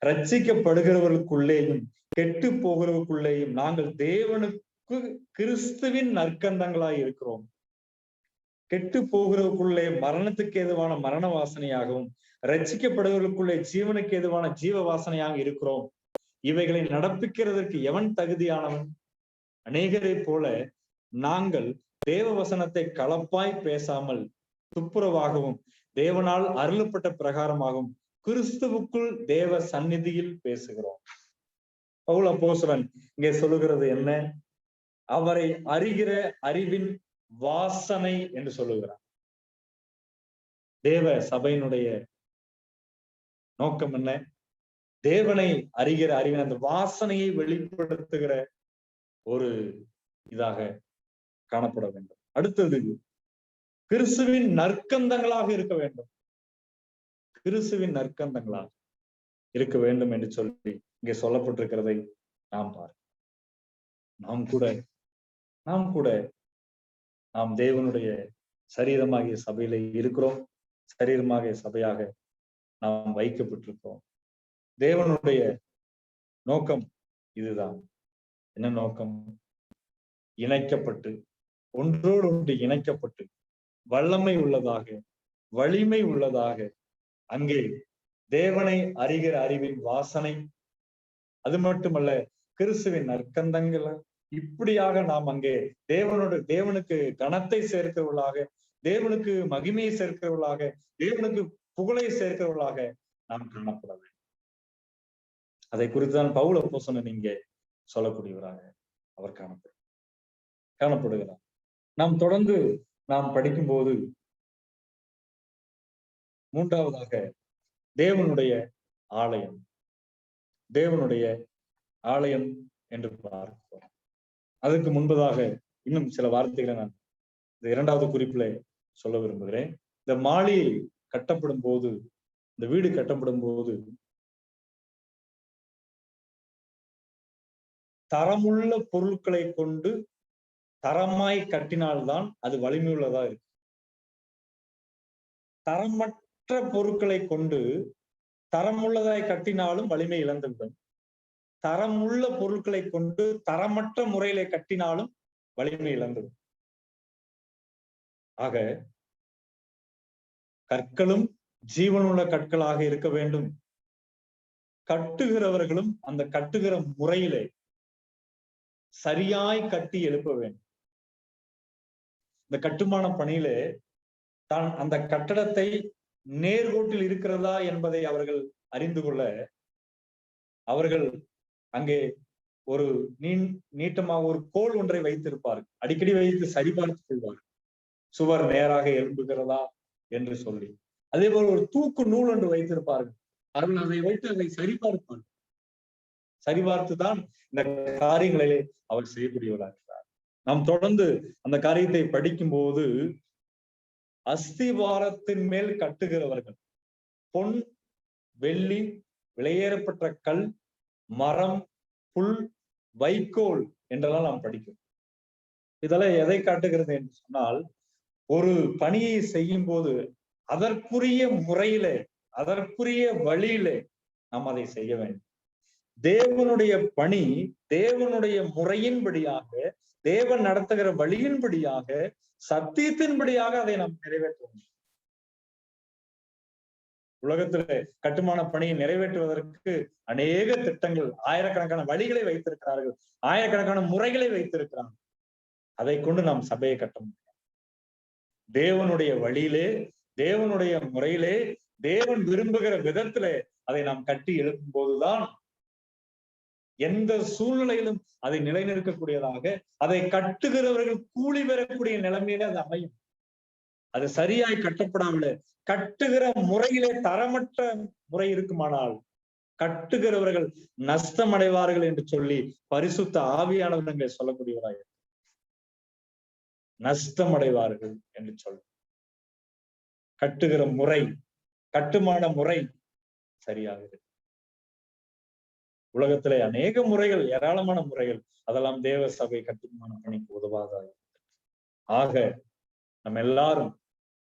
ரட்சிக்கப்படுகிறவர்களுக்குள்ளேயும் கெட்டு போகிறவர்களுக்குள்ளேயும் நாங்கள் தேவனுக்கு கிறிஸ்துவின் நற்கந்தங்களாய் இருக்கிறோம். கெட்டு போகிறவர்களுக்குள்ளே மரணத்துக்கு ஏதுவான மரண வாசனையாகவும் ரட்சிக்கப்படுவதற்குள்ளே ஜீவனுக்கு ஏதுவான ஜீவ வாசனையாக இருக்கிறோம். இவைகளை நடப்பிக்கிறதற்கு எவன் தகுதியானவன்? அநேகரை போல நாங்கள் தேவ வசனத்தை கலப்பாய் பேசாமல் துப்புரவாகவும் தேவனால் அருளப்பட்ட பிரகாரமாகவும் கிறிஸ்துவுக்குள் தேவ சந்நிதியில் பேசுகிறோம். பவுல் அப்போஸ்தலன் இங்கே சொல்லுகிறது என்ன? அவரை அறிகிற அறிவின் வாசனை என்று சொல்லுகிறார். தேவ சபையினுடைய நோக்கம் என்ன? தேவனை அறிகிற அறிவின் அந்த வாசனையை வெளிப்படுத்துகிற ஒரு இதாக காணப்பட வேண்டும். அடுத்தது கிறிஸ்துவின் நற்கந்தங்களாக இருக்க வேண்டும். கிறிஸ்துவின் நற்கந்தங்களாக இருக்க வேண்டும் என்று சொல்லி இங்கே சொல்லப்பட்டிருக்கிறதை நாம் பார்க்கிறோம். நாம் தேவனுடைய சரீரமாகிய சபையில இருக்கிறோம். சரீரமாகிய சபையாக நாம் வைக்கப்பட்டிருக்கிறோம். தேவனுடைய நோக்கம் இதுதான். என்ன நோக்கம்? இணைக்கப்பட்டு, ஒன்றோடு ஒன்று இணைக்கப்பட்டு, வல்லமை உள்ளதாக, வலிமை உள்ளதாக, அங்கே தேவனை அறிகிற அறிவின் வாசனை, அது மட்டுமல்ல கிறிஸ்துவின் நற்கந்தங்கள், இப்படியாக நாம் அங்கே தேவனுக்கு கனத்தை சேர்க்கிறவர்களாக, தேவனுக்கு மகிமையை சேர்க்கிறவர்களாக, தேவனுக்கு புகழை சேர்க்கிறவர்களாக நாம் காணப்பட வேண்டும். அதை குறித்துதான் பவுல் அப்போஸ்தலன் இங்கே சொல்லக்கூடியவராக அவர் காணப்படுகிறார். நாம் தொடர்ந்து படிக்கும் போது மூன்றாவதாக தேவனுடைய ஆலயம் என்று பார்க்கிறோம். அதற்கு முன்பதாக இன்னும் சில வார்த்தைகளை நான் இந்த இரண்டாவது குறிப்பில சொல்ல விரும்புகிறேன். இந்த மாளிகை கட்டப்படும் போது, இந்த வீடு கட்டப்படும் போது தரமுள்ள பொருட்களை கொண்டு தரமாய் கட்டினால்தான் அது வலிமையுள்ளதா இருக்கு. தரமற்ற பொருட்களை கொண்டு தரமுள்ளதாய் கட்டினாலும் வலிமை இழந்துவிடும். தரமுள்ள பொருட்களை கொண்டு தரமற்ற முறையில கட்டினாலும் வலிமை இழந்துவிடும். ஆக கற்களும் ஜீவனுள்ள கற்களாக இருக்க வேண்டும். கட்டுகிறவர்களும் அந்த கட்டுகிற முறையிலே சரியாய் கட்டி எழுப்ப வேண்டும். இந்த கட்டுமான பணியிலே தான் அந்த கட்டடத்தை நேர்கோட்டில் இருக்கிறதா என்பதை அவர்கள் அறிந்து கொள்ள அவர்கள் அங்கே ஒரு நீட்டமாக ஒரு கோல் ஒன்றை வைத்திருப்பார்கள். அடிக்கடி வைத்து சரிபார்த்துக் கொள்வார்கள், சுவர் நேராக எழும்புகிறதா என்று சொல்லி. அதே போல ஒரு தூக்கு நூல் ஒன்று வைத்திருப்பார்கள். அவர்கள் அதை வைத்து அதை சரிபார்ப்பார்கள். சரிபார்த்துதான் இந்த காரியங்களிலே அவர் செய்யக்கூடியவராகிறார். நாம் தொடர்ந்து அந்த காரியத்தை படிக்கும் போது அஸ்திவாரத்தின் மேல் கட்டுகிறவர்கள் பொன், வெள்ளி, விலையேறப்பட்ட கல், மரம், புல், வைக்கோல் என்றெல்லாம் நாம் படிக்கிறோம். இதெல்லாம் எதை காட்டுகிறது என்று சொன்னால், ஒரு பணியை செய்யும் போது அதற்குரிய முறையிலே, அதற்குரிய வழியிலே நாம் அதை செய்ய வேண்டும். தேவனுடைய பணி தேவனுடைய முறையின்படியாக, தேவன் நடத்துகிற வழியின்படியாக, சத்தியத்தின்படியாக அதை நாம் நிறைவேற்ற வேண்டும். உலகத்திலே கட்டுமான பணியை நிறைவேற்றுவதற்கு அநேக திட்டங்கள், ஆயிரக்கணக்கான வழிகளை வைத்திருக்கிறார்கள், ஆயிரக்கணக்கான முறைகளை வைத்திருக்கிறார்கள். அதை கொண்டு நாம் சபையை கட்ட முடியும். தேவனுடைய வழியிலே, தேவனுடைய முறையிலே, தேவன் விரும்புகிற விதத்திலே அதை நாம் கட்டி எழுப்பும் போதுதான் எந்த சூழ்நிலையிலும் அதை நிலைநிற்கக்கூடியதாக, அதை கட்டுகிறவர்கள் கூலி பெறக்கூடிய நிலைமையில அது அமையும். அது சரியாய் கட்டப்படாமல் கட்டுகிற முறையிலே தரமற்ற முறை இருக்குமானால் கட்டுகிறவர்கள் நஷ்டமடைவார்கள் என்று சொல்லி பரிசுத்த ஆவியானவர்கள் சொல்லக்கூடியவராக நஷ்டமடைவார்கள் என்று சொல்லி, கட்டுகிற முறை, கட்டுமான முறை சரியாக இருக்கு. உலகத்திலே அநேக முறைகள், ஏராளமான முறைகள், அதெல்லாம் தேவ சபை கட்டுமான பணிக்கு உதவாத. ஆக நம்ம எல்லாரும்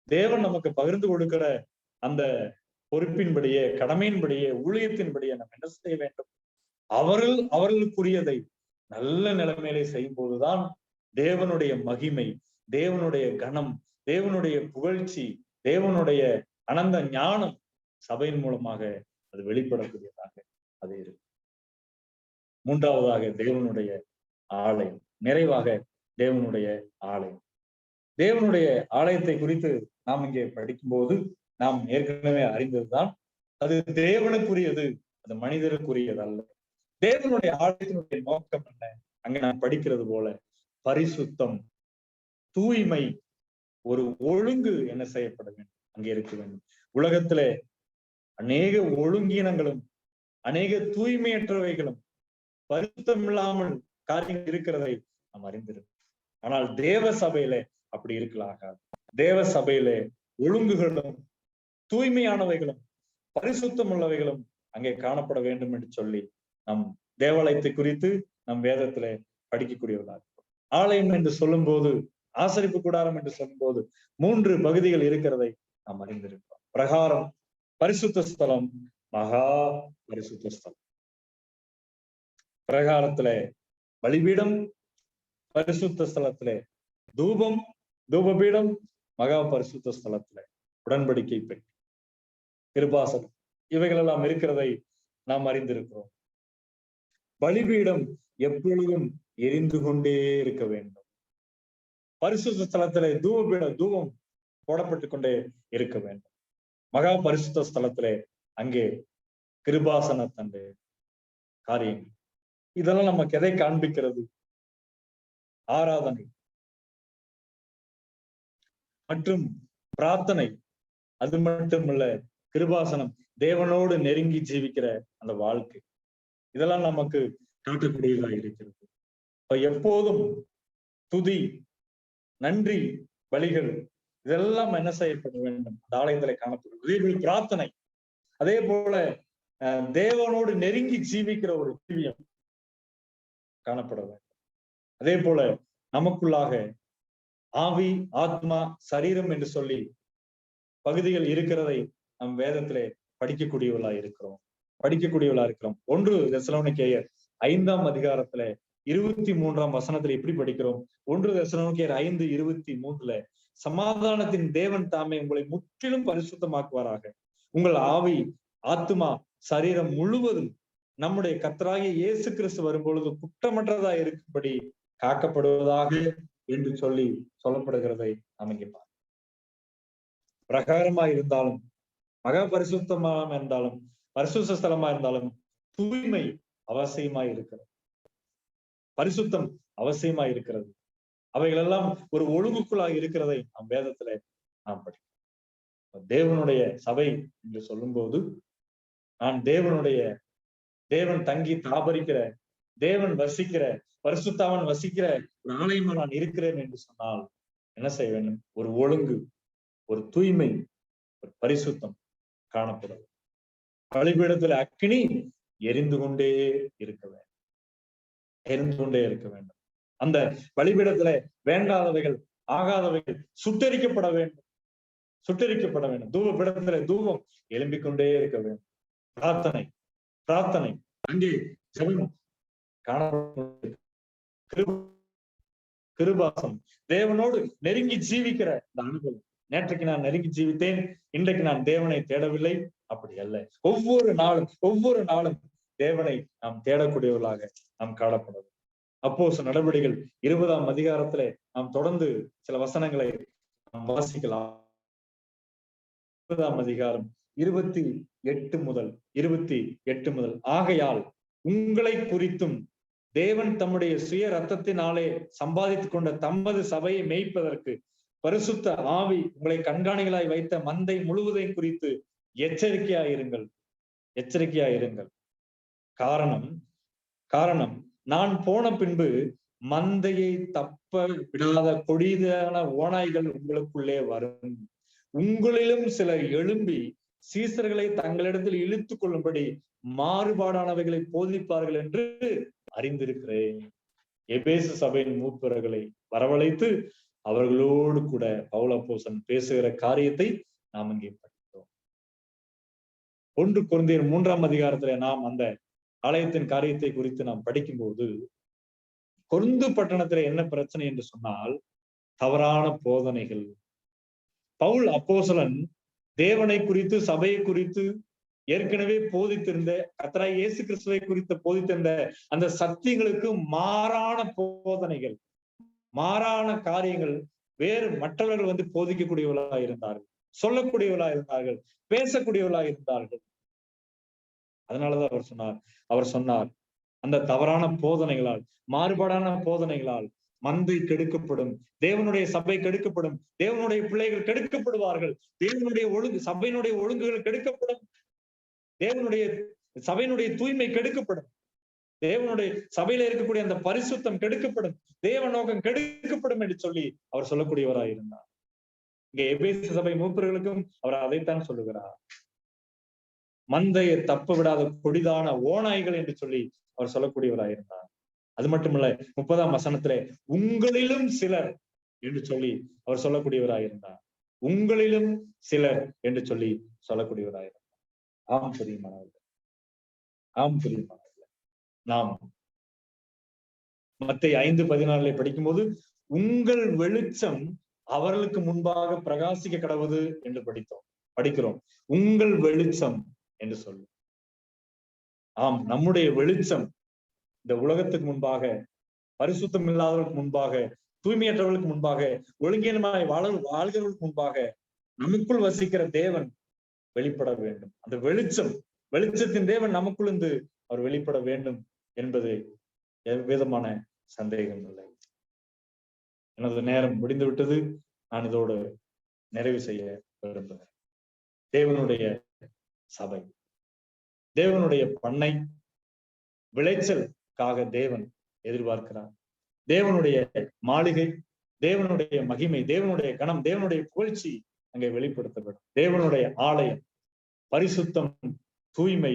தேவன் நமக்கு பகிர்ந்து கொடுக்கிற அந்த பொறுப்பின்படியே, கடமையின்படியே, ஊழியத்தின்படியே நம்ம என்ன செய்ய வேண்டும்? அவர்களுக்குரியதை நல்ல நிலைமையிலே செய்யும் போதுதான் தேவனுடைய மகிமை, தேவனுடைய கனம், தேவனுடைய புகழ்ச்சி, தேவனுடைய அனந்த ஞானம் சபையின் மூலமாக அது வெளிப்படக்கூடியதாக அது இருக்கு. மூன்றாவதாக தேவனுடைய ஆலயம், நிறைவாக தேவனுடைய ஆலயம். தேவனுடைய ஆலயத்தை குறித்து நாம் இங்கே படிக்கும்போது நாம் ஏற்கனவே அறிந்ததுதான், அது தேவனுக்குரியது, அது மனிதருக்குரியது அல்ல. தேவனுடைய ஆலயத்தினுடைய நோக்கம் என்ன? அங்க நான் படிக்கிறது போல பரிசுத்தம், தூய்மை, ஒரு ஒழுங்கு என்ன செய்யப்பட வேண்டும், அங்கே இருக்க வேண்டும். உலகத்திலே அநேக ஒழுங்கீனங்களும் அநேக தூய்மையற்றவைகளும் பரிசுத்தம் இல்லாமல் காரியங்கள் இருக்கிறதை நாம் அறிந்திருக்கோம். ஆனால் தேவ சபையிலே அப்படி இருக்கலாம். தேவ சபையிலே ஒழுங்குகளும் தூய்மையானவைகளும் பரிசுத்தம் உள்ளவைகளும் அங்கே காணப்பட வேண்டும் என்று சொல்லி நம் தேவாலயத்தை குறித்து நம் வேதத்திலே படிக்கக்கூடியவர்களாக இருக்கும். ஆலயம் என்று சொல்லும் போது, ஆசரிப்பு கூடாரம் என்று சொல்லும் போது 3 பகுதிகள் இருக்கிறதை நாம் அறிந்திருக்கிறோம். பிரகாரம், பரிசுத்த ஸ்தலம், மகா பரிசுத்த ஸ்தலம். பிரகாரத்திலே பலிபீடம், பரிசுத்த ஸ்தலத்திலே தூபம், தூபபீடம், மகா பரிசுத்த ஸ்தலத்திலே உடன்படிக்கை பெட்டி, கிருபாசனம், இவைகள் எல்லாம் இருக்கிறதை நாம் அறிந்திருக்கிறோம். பலிபீடம் எப்பொழுதும் எரிந்து கொண்டே இருக்க வேண்டும். பரிசுத்த ஸ்தலத்திலே தூபம் போடப்பட்டு கொண்டே இருக்க வேண்டும். மகா பரிசுத்த ஸ்தலத்திலே அங்கே கிருபாசன தந்தை காரியங்கள், இதெல்லாம் நமக்கு எதை காண்பிக்கிறது? ஆராதனை மற்றும் பிரார்த்தனை. அது மட்டுமல்ல, கிருபாசனம் தேவனோடு நெருங்கி ஜீவிக்கிற அந்த வாழ்க்கை, இதெல்லாம் நமக்கு காட்டக்கூடியதாக இருக்கிறது. இப்ப எப்போதும் துதி, நன்றி பலிகள் இதெல்லாம் என்ன செய்யப்பட வேண்டும்? அந்த ஆலயத்திலே காணப்படும். அதே போல பிரார்த்தனை, அதே போல தேவனோடு நெருங்கி ஜீவிக்கிற ஒரு ஜீவியம் காணப்பட வேண்டும். அதே போல நமக்குள்ளாக ஆவி, ஆத்மா, சரீரம் என்று சொல்லி பகுதிகள் இருக்கிறதை நம் வேதத்திலே படிக்கக்கூடியவர்களா இருக்கிறோம். 1 தெசலோனிக்கேயர் 5ஆம் அதிகாரத்துல 23ஆம் வசனத்துல எப்படி படிக்கிறோம்? 1 தெசலோனிக்கேயர் 5:23 சமாதானத்தின் தேவன் தாமே உங்களை முற்றிலும் பரிசுத்தமாக்குவாராக. உங்கள் ஆவி, ஆத்மா, சரீரம் முழுவதும் நம்முடைய கர்த்தராகிய இயேசு கிறிஸ்து வரும்பொழுது குற்றமற்றதா இருக்கும்படி காக்கப்படுவதாக என்று சொல்லி சொல்லப்படுகிறதை நாம் இங்கே பார்க்கிறோம். பிரகாரமா இருந்தாலும், மகா பரிசுத்தமா இருந்தாலும், பரிசுத்த ஸ்தலமா இருந்தாலும் தூய்மை அவசியமா இருக்கிறது, பரிசுத்தம் அவசியமா இருக்கிறது. அவைகள் எல்லாம் ஒரு ஒழுங்குக்குள்ளாக இருக்கிறதை நாம் வேதத்திலே நாம் படிக்கிறோம். தேவனுடைய சபை என்று சொல்லும் போது, நான் தேவன் தங்கி தாபரிக்கிற, தேவன் வசிக்கிற, பரிசுத்தாவன் வசிக்கிற ஒரு ஆலயமா நான் இருக்கிறேன் என்று சொன்னால் என்ன செய்ய வேண்டும்? ஒரு ஒழுங்கு, ஒரு தூய்மை, ஒரு பரிசுத்தம் காணப்படும். பலிபீடத்துல அக்கினி எரிந்து கொண்டே இருக்க வேண்டும். அந்த பலிபீடத்துல வேண்டாதவைகள், ஆகாதவைகள் சுட்டரிக்கப்பட வேண்டும். தூப பீடத்துல தூபம் எழும்பிக் கொண்டே இருக்க வேண்டும். பிரார்த்தனை அங்கே ஜெபம் காணப்படும். கிருபாசம், தேவனோடு நெருங்கி ஜீவிக்கிற இந்த அனுபவம். நேற்றைக்கு நான் நெருங்கி ஜீவித்தேன், இன்றைக்கு நான் தேவனை தேடவில்லை, அப்படி அல்ல. ஒவ்வொரு நாளும் தேவனை நாம் தேடக்கூடியவர்களாக நாம் காணப்படும். அப்போஸ்தலர் நடவடிக்கைகள் 20ஆம் அதிகாரத்திலே நாம் தொடர்ந்து சில வசனங்களை நாம் வாசிக்கலாம். 20ஆம் அதிகாரம் 28 முதல் ஆகையால் உங்களை குறித்தும் தேவன் தம்முடைய சுய ரத்தத்தினாலே சம்பாதித்துக் கொண்ட தமது சபையை மேய்ப்பதற்கு பரிசுத்த ஆவி உங்களை கண்காணிகளாய் வைத்த மந்தை முழுவதையும் குறித்து எச்சரிக்கையாயிருங்கள். காரணம் நான் போன பின்பு மந்தையை தப்ப விடாத கொடிதான ஓநாய்கள் உங்களுக்குள்ளே வரும். உங்களிலும் சிலர் எழும்பி சீசர்களை தங்களிடத்தில் இழுத்துக் கொள்ளும்படி மாறுபாடானவைகளை போதிப்பார்கள் என்று அறிந்திருக்கிறேன். எபேசு சபையின் மூப்பர்களை வரவழைத்து அவர்களோடு கூட பவுல் அப்போஸ்தலன் பேசுகிற காரியத்தை நாம் இங்கே படித்தோம். 1 கொரிந்தியர் 3ஆம் அதிகாரத்துல நாம் அந்த ஆலயத்தின் காரியத்தை குறித்து நாம் படிக்கும்போது, கொரிந்து பட்டணத்துல என்ன பிரச்சனை என்று சொன்னால் தவறான போதனைகள். பவுல் அப்போஸ்தலன் தேவனை குறித்து, சபையை குறித்து ஏற்கனவே போதித்திருந்த, கர்த்தராகிய இயேசு கிறிஸ்துவை குறித்து போதித்திருந்த அந்த சத்தியங்களுக்கு மாறான போதனைகள், மாறான காரியங்கள் வேறு மற்றவர்கள் போதிக்கக்கூடியவர்களாக இருந்தார்கள், சொல்லக்கூடியவர்களாக இருந்தார்கள், பேசக்கூடியவர்களாக இருந்தார்கள். அதனாலதான் அவர் சொன்னார் அந்த தவறான போதனைகளால், மாறுபாடான போதனைகளால் மந்தை கெடுக்கப்படும், தேவனுடைய சபை கெடுக்கப்படும், தேவனுடைய பிள்ளைகள் கெடுக்கப்படுவார்கள், தேவனுடைய சபையினுடைய ஒழுங்குகள் கெடுக்கப்படும், தேவனுடைய சபையினுடைய தூய்மை கெடுக்கப்படும், தேவனுடைய சபையில இருக்கக்கூடிய அந்த பரிசுத்தம் கெடுக்கப்படும், தேவ நோக்கம் கெடுக்கப்படும் என்று சொல்லி அவர் சொல்லக்கூடியவராய் இருந்தார். இங்கே எபேசு சபை மூப்பர்களுக்கும் அவர் அதைத்தான் சொல்லுகிறார். மந்தையை தப்ப விடாத கொடிதான ஓநாய்கள் என்று சொல்லி அவர் சொல்லக்கூடியவராய் இருந்தார். அது மட்டுமல்ல, 30ஆம் வசனத்திலே உங்களிலும் சிலர் என்று சொல்லி அவர் சொல்லக்கூடியவராய் இருந்தார். உங்களிலும் சிலர் என்று சொல்லி சொல்லக்கூடியவராய் இருந்தார். ஆம் பிரியமானவர்களே, ஆம் பிரியமானவர்களே, நாம் மத்தேயு 5:14 படிக்கும்போது உங்கள் வெளிச்சம் அவர்களுக்கு முன்பாக பிரகாசிக்க கடவுது என்று படிக்கிறோம். உங்கள் வெளிச்சம் என்று சொல்லி, ஆம், நம்முடைய வெளிச்சம் இந்த உலகத்துக்கு முன்பாக, பரிசுத்தம் இல்லாதவர்களுக்கு முன்பாக, தூய்மையற்றவர்களுக்கு முன்பாக, ஒழுங்கீனமாய் வாழ்கிறவர்களுக்கு முன்பாக நமக்குள் வசிக்கிற தேவன் வெளிப்பட வேண்டும். அந்த வெளிச்சத்தின் தேவன் நமக்குள் இருந்து அவர் வெளிப்பட வேண்டும் என்பது எவ்விதமான சந்தேகம் இல்லை. எனது நேரம் முடிந்து விட்டது. நான் இதோடு நிறைவு செய்ய விரும்புகிறேன். தேவனுடைய சபை, தேவனுடைய பண்ணை, விளைச்சலுக்காக தேவன் எதிர்பார்க்கிறார். தேவனுடைய மாளிகை, தேவனுடைய மகிமை, தேவனுடைய கணம், தேவனுடைய புகழ்ச்சி அங்கே வெளிப்படுத்தப்படும். தேவனுடைய ஆலயம், பரிசுத்தம், தூய்மை,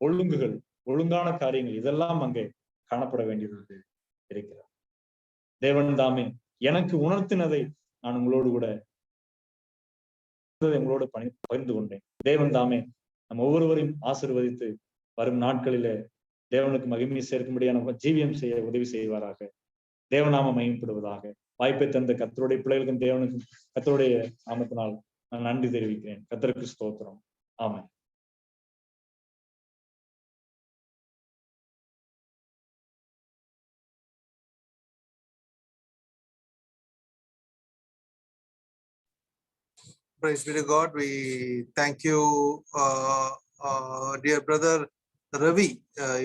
ஒழுங்குகள், ஒழுங்கான காரியங்கள் இதெல்லாம் அங்கே காணப்பட வேண்டியது இருக்கிறார். தேவன் தாமே எனக்கு உணர்த்தினதை நான் உங்களோடு பகிர்ந்து கொண்டேன். தேவன் தாமே நம் ஒவ்வொருவரையும் ஆசீர்வதித்து வரும் நாட்களில தேவனுக்கு மகிமை சேர்க்கும்படியான ஜீவியம் செய்ய உதவி செய்வாராக. தேவநாம மகிமைப்படுவதாக. வாய்ப்பை தந்த கர்த்தருடைய பிள்ளைகளுக்கும் தேவனுக்கும் கர்த்தருடைய நாமத்தினால் நான் நன்றி தெரிவிக்கிறேன். கர்த்தருக்கு ஸ்தோத்திரம். ஆமென். Praise be to God. We thank you, dear brother Ravi,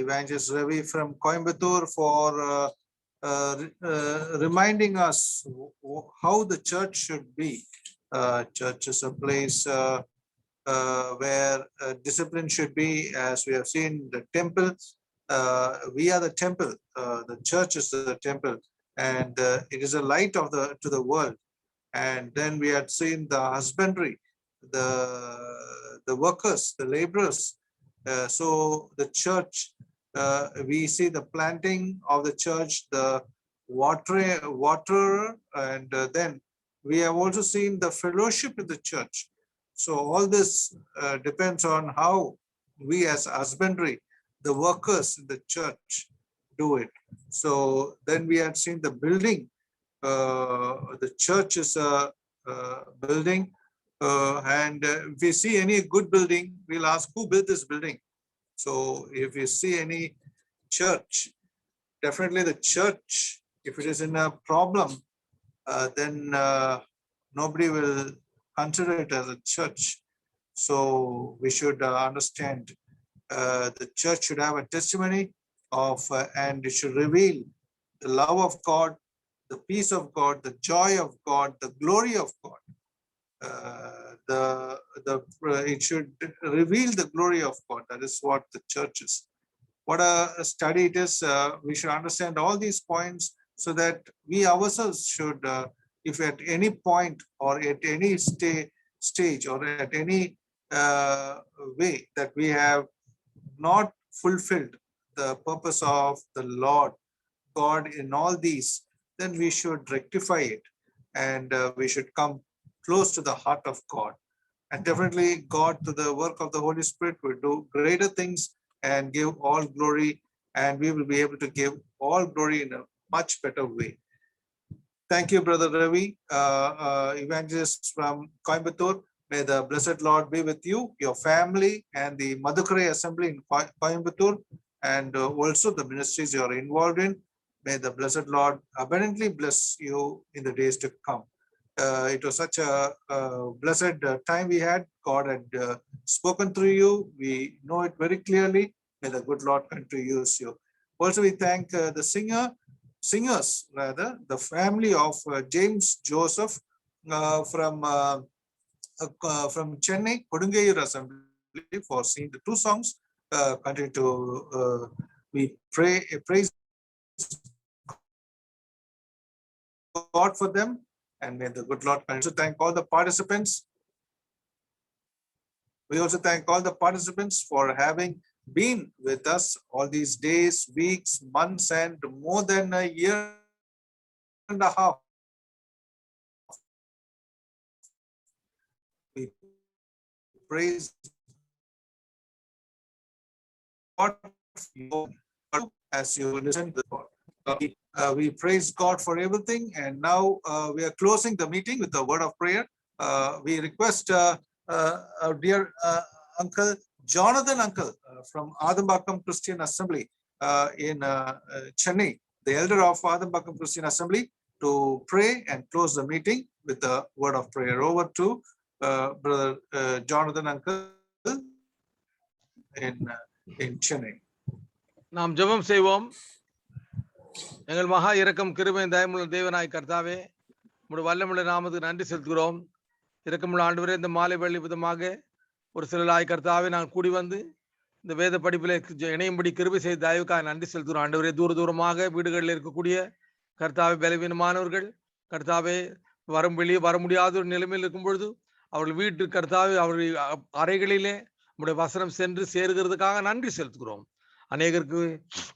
Evangelist Ravi from Coimbatore, for reminding us how the church should be. Church is a place where discipline should be, as we have seen the temple. We are the temple. The church is the temple, and it is a light to the world. And then we had seen the husbandry, the workers, the laborers. So the church, we see the planting of the church, the water, and then we have also seen the fellowship in the church. So all this depends on how we as husbandry, the workers in the church, do it. So then we had seen the building. The church is a building, and if we see any good building, we'll ask who built this building. So if we see any church, definitely the church, if it is in a problem, then nobody will consider it as a church. So we should understand the church should have a testimony of, and it should reveal the love of God, the peace of God, the joy of God, the glory of God. It should reveal the glory of God. That is what the church is. What a study it is. We should understand all these points so that we ourselves should, if at any point or at any stage or at any way that we have not fulfilled the purpose of the Lord God in all these, then we should rectify it, and we should come close to the heart of God. And definitely God, through the work of the Holy Spirit, will do greater things and give all glory, and we will be able to give all glory in a much better way. Thank you, Brother Ravi, evangelist from Coimbatore. May the blessed Lord be with you, your family, and the Madhukare Assembly in Coimbatore, and also the ministries you are involved in. May the blessed Lord abundantly bless you in the days to come. It was such a blessed time we had. God had spoken through you. We know it very clearly. May the good Lord continue to use you. Also, we thank the singers, rather, the family of James Joseph from Chennai, Kodungayur Assembly, for singing the two songs. Continue to we praise God for them, and may the good Lord continue to thank all the participants. We also thank all the participants for having been with us all these days, weeks, months, and more than a year and a half. We praise God as you listen to God. We praise God for everything, and now we are closing the meeting with a word of prayer. We request our dear Uncle Jonathan from Adambakam Christian Assembly in Chennai, the elder of Adambakam Christian Assembly, to pray and close the meeting with a word of prayer. Over to Brother Jonathan Uncle in Chennai. நாம் ஜெபம் செய்வோம். எங்கள் மகா இரக்கம் கிருபை தயமுள்ள தேவனாய் கர்த்தாவே, உம்முடைய வல்லமுள்ள நாமத்துக்கு நன்றி செலுத்துகிறோம். இரக்கமுள்ள ஆண்டவரே, இந்த மாலை வேளை விதமாக ஒரு சிலராய் கர்த்தாவே நாங்கள் கூடி வந்து இந்த வேத படிப்பில் இணையும்படி கிருபை செய்த தயவுக்காக நன்றி செலுத்துகிறோம். ஆண்டவரே, தூரமாக வீடுகளில் இருக்கக்கூடிய கர்த்தாவே பலவீனமானவர்கள், கர்த்தாவே வெளியே வர முடியாத ஒரு நிலைமையில் இருக்கும் பொழுது அவர்கள் வீட்டு கர்த்தாவே அவர்கள் அறைகளிலே உம்முடைய வசனம் சென்று சேருகிறதுக்காக நன்றி செலுத்துகிறோம். அநேகருக்கு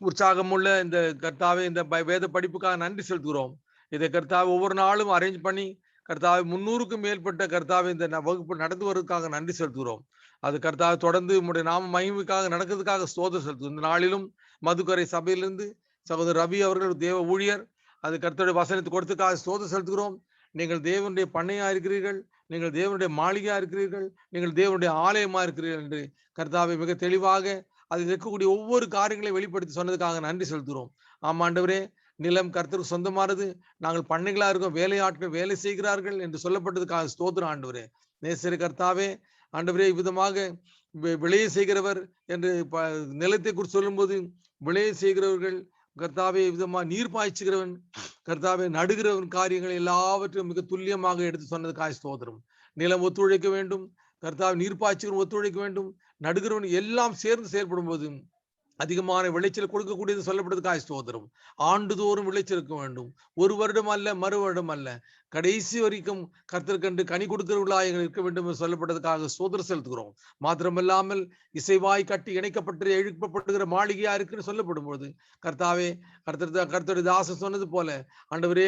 உற்சாகம் உள்ள இந்த கர்த்தாவே இந்த வேத படிப்புக்காக நன்றி செலுத்துகிறோம். இதை கர்த்தாவே ஒவ்வொரு நாளும் அரேஞ்ச் பண்ணி கர்த்தாவே 300க்கும் மேற்பட்ட கர்த்தாவே இந்த வகுப்பு நடந்து வருவதற்காக நன்றி செலுத்துகிறோம். அது கர்த்தாவே தொடர்ந்து உம்முடைய நாம மகிமைக்காக நடக்கிறதுக்காக ஸ்தோத்திரம் செலுத்துகிறோம். இந்த நாளிலும் மதுக்கரை சபையிலிருந்து சகோதரர் ரவி அவர்கள் தேவ ஊழியர் அது கர்த்தருடைய வசனத்தை கொடுத்ததுக்காக ஸ்தோத்திரம் செலுத்துகிறோம். நீங்கள் தேவனுடைய பண்ணையா இருக்கிறீர்கள், நீங்கள் தேவனுடைய மாளிகையா இருக்கிறீர்கள், நீங்கள் தேவனுடைய ஆலயமா இருக்கிறீர்கள் என்று கர்த்தாவை மிக தெளிவாக அதில் இருக்கக்கூடிய ஒவ்வொரு காரியங்களை வெளிப்படுத்தி சொன்னதுக்காக நன்றி செலுத்துகிறோம். ஆமாண்டவரே, நிலம் கர்த்தருக்கு சொந்தமானது, நாங்கள் பண்ணைகளா இருக்கோம், வேலையாட்கள் வேலை செய்கிறார்கள் என்று சொல்லப்பட்டதுக்காக ஸ்தோத்திரம் ஆண்டவரே. நேசரி கர்த்தாவே, ஆண்டவரே, இவ்விதமாக விளைய செய்கிறவர் என்று நிலத்தை குறித்து சொல்லும்போது விளைய செய்கிறவர்கள் கர்த்தாவே, விதமாக நீர் பாய்ச்சுகிறவன் கர்த்தாவே, நடுகிறவன் காரியங்கள் எல்லாவற்றையும் மிக துல்லியமாக எடுத்து சொன்னதுக்காக ஸ்தோத்திரம். நிலம் ஒத்துழைக்க வேண்டும், கர்த்தாவே நீர் பாய்ச்சுகிறவன் ஒத்துழைக்க வேண்டும், நடுகிறவன் எல்லாம் சேர்ந்து செயல்படும் போது அதிகமான விளைச்சல் கொடுக்கக்கூடியது சொல்லப்படுறதுக்காக ஸ்தோத்திரம். ஆண்டுதோறும் விளைச்சல் இருக்க வேண்டும், ஒரு வருடம் அல்ல, மறு வருடம் அல்ல, கடைசி வரைக்கும் கர்த்தர்கண்டு கனி கொடுக்கிறவர்களாக இருக்க வேண்டும் என்று சொல்லப்பட்டதுக்காக ஸ்தோத்திரம் செலுத்துகிறோம். மாத்திரமல்லாமல் இசைவாய் கட்டி இணைக்கப்பட்டு எழுப்பப்படுகிற மாளிகையா இருக்குன்னு சொல்லப்படும் பொழுது கர்த்தாவே, கர்த்தருடைய தாசன் சொன்னது போல ஆண்டவரே,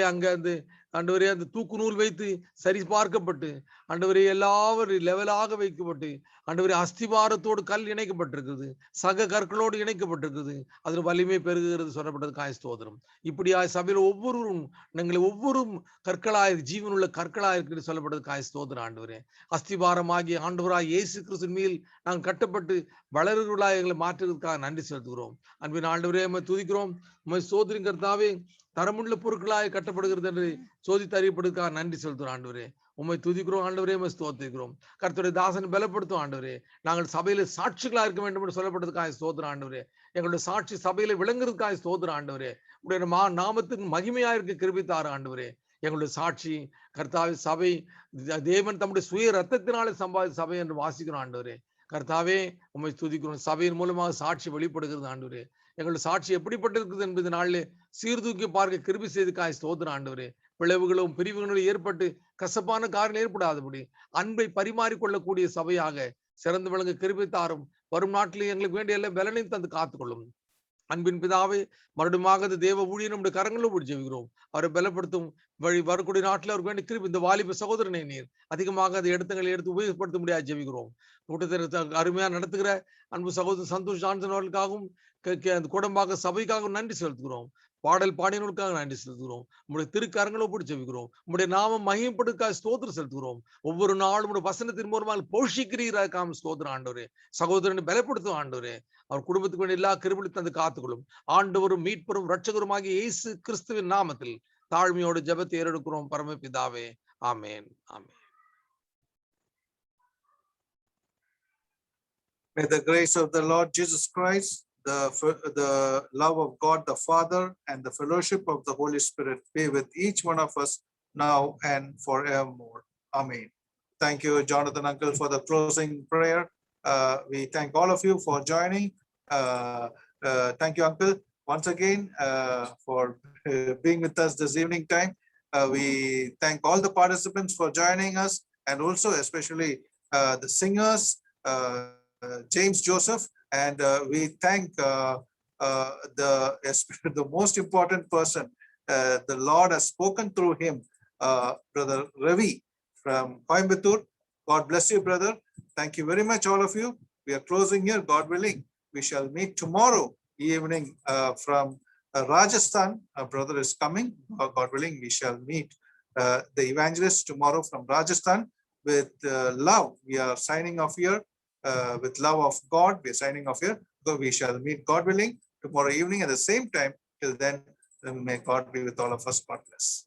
ஆண்டவரே அந்த தூக்கு நூல் வைத்து சரி பார்க்கப்பட்டு ஆண்டவரே எல்லாவரும் லெவலாக வைக்கப்பட்டு ஆண்டவரே அஸ்திவாரத்தோடு கல் இணைக்கப்பட்டிருக்கிறது, சக கற்களோடு இணைக்கப்பட்டிருக்கிறது, அதில் வலிமை பெருகுகிறது சொல்லப்பட்டதுக்காக ஸ்தோத்திரம். இப்படியா சபையில் ஒவ்வொரு கற்களாய் ஜீவனுள்ள கற்களாய் இருக்கு சொல்லப்பட்டதுக்காக ஸ்தோத்திரம் ஆண்டவரே. அஸ்திவாரமாகிய ஆண்டவராய் இயேசு கிறிஸ்துவின் மேல் நாங்கள் கட்டப்பட்டு வளர்வுகளாய் எங்களை மாற்றுவதற்காக நன்றி செலுத்துகிறோம். அன்பின் ஆண்டவரே, உம்மை துதிக்கிறோம், உம்மை ஸ்தோத்திரம் கர்த்தாவே. தரமுள்ள பொருட்களாய் கட்டப்படுகிறது என்று சோதித்து அறியப்படுவதற்காக நன்றி செலுத்துகிறோம் ஆண்டவரே. உம்மை துதிக்கிறோம் ஆண்டவரே, உம்மை ஸ்தோத்திரிக்கிறோம். கர்த்தருடைய தாசனை பலப்படுத்தும் ஆண்டவரே. நாங்கள் சபையில சாட்சிகளா இருக்க வேண்டும் என்று சொல்லப்பட்டதுக்காக ஸ்தோத்திரம் ஆண்டவரே. எங்களுடைய சாட்சி சபையில விளங்குறதுக்காக ஸ்தோத்திரம் ஆண்டவரே. உடைய நாமத்துக்கு மகிமையா இருக்க கிருபித்தாரு ஆண்டவரே. எங்களுடைய சாட்சி கர்த்தாவே, சபை தேவன் தம்முடைய சுய ரத்தத்தினாலே சம்பாதித்த சபை என்று வாசிக்கிறோம் ஆண்டவரே. கர்த்தாவே, உம்மை துதிக்கிறோம். சபையின் மூலமாக சாட்சி வெளிப்படுகிறது ஆண்டவரே. எங்களுடைய சாட்சி எப்படிப்பட்டிருக்குது என்பது நாளிலே சீர்தூக்கி பார்க்க கிருபை செய்துக்காய் ஸ்தோத்திரம் ஆண்டவரே. பிளவுகளும் பிரிவுகளும் ஏற்பட்டு கசப்பான காரணம் ஏற்படாதபடி அன்பை பரிமாறிக்கொள்ளக்கூடிய சபையாக சிறந்து விளங்க கிருபை தாரும். வரும் நாட்டிலே எங்களுக்கு வேண்டிய எல்லாம் பலனையும் தந்து காத்துக்கொள்ளும். அன்பின் பிதாவே, மறுபடியும் இந்த தேவ ஊழியர் நம்முடைய கரங்களில் போட்டு ஜெபிக்கிறோம். அவரை பலப்படுத்தும் வழி வரக்கூடிய நாட்டில் அவருக்கு வேண்டிய கிருபை, இந்த வாலிப சகோதரனை நீர் அதிகமாக அந்த இடத்துங்களை எடுத்து உபயோகப்படுத்த முடியாது ஜெபிக்கிறோம். கூட்டத்தை அருமையா நடத்துகிற அன்பு சகோதரர் சந்தோஷ் ஜான்சன் அவர்களுக்காகவும் அந்த குடும்பாக சபைக்காகவும் நன்றி செலுத்துகிறோம். பாடல் பாடினவர்களுக்காக நன்றி செலுத்துகிறோம். உங்களுடைய திருக்கரங்களை போட்டு ஜெபிக்கிறோம். உங்களுடைய நாமம் மகிமைப்படுக்காக ஸ்தோத்திரம் செலுத்துகிறோம். ஒவ்வொரு நாளும் உங்களுடைய வசனத்தின் மூலமாக போஷிக்கிறீராக்காம ஸ்தோத்திரம் ஆண்டவரே. சகோதரனை பலப்படுத்தும் ஆண்டவரே. அவர் குடும்பத்துக்கு வேண்டிய எல்லா கிருபையும் தந்து காத்துக்கொள்ளும். ஆண்டவரும் மீட்பரும் இரட்சகருமாகிய இயேசு கிறிஸ்துவின் நாமத்தில் தாழ்மையோடு ஜெபத்தை ஏறெடுக்கிறோம் பரமபிதாவே. ஆமென். ஆமென். May the grace of the Lord Jesus Christ, the love of God the Father, and the fellowship of the Holy Spirit be with each one of us now and forevermore. Amen. Thank you, Jonathan Uncle, for the closing prayer. We thank all of you for joining. Thank you, Uncle, once again for being with us this evening time. We thank all the participants for joining us, and also especially the singers, James Joseph, and we thank the most important person. The Lord has spoken through him, Brother Ravi from Coimbatore. God bless you, brother. Thank you very much, all of you. We are closing here. God willing, we shall meet tomorrow evening from Rajasthan. Our brother is coming. God willing, we shall meet the evangelist tomorrow from Rajasthan with love. We are signing off here. With love of God, we are signing off here. So we shall meet, God willing, tomorrow evening at the same time. Till then, may God be with all of us. God bless.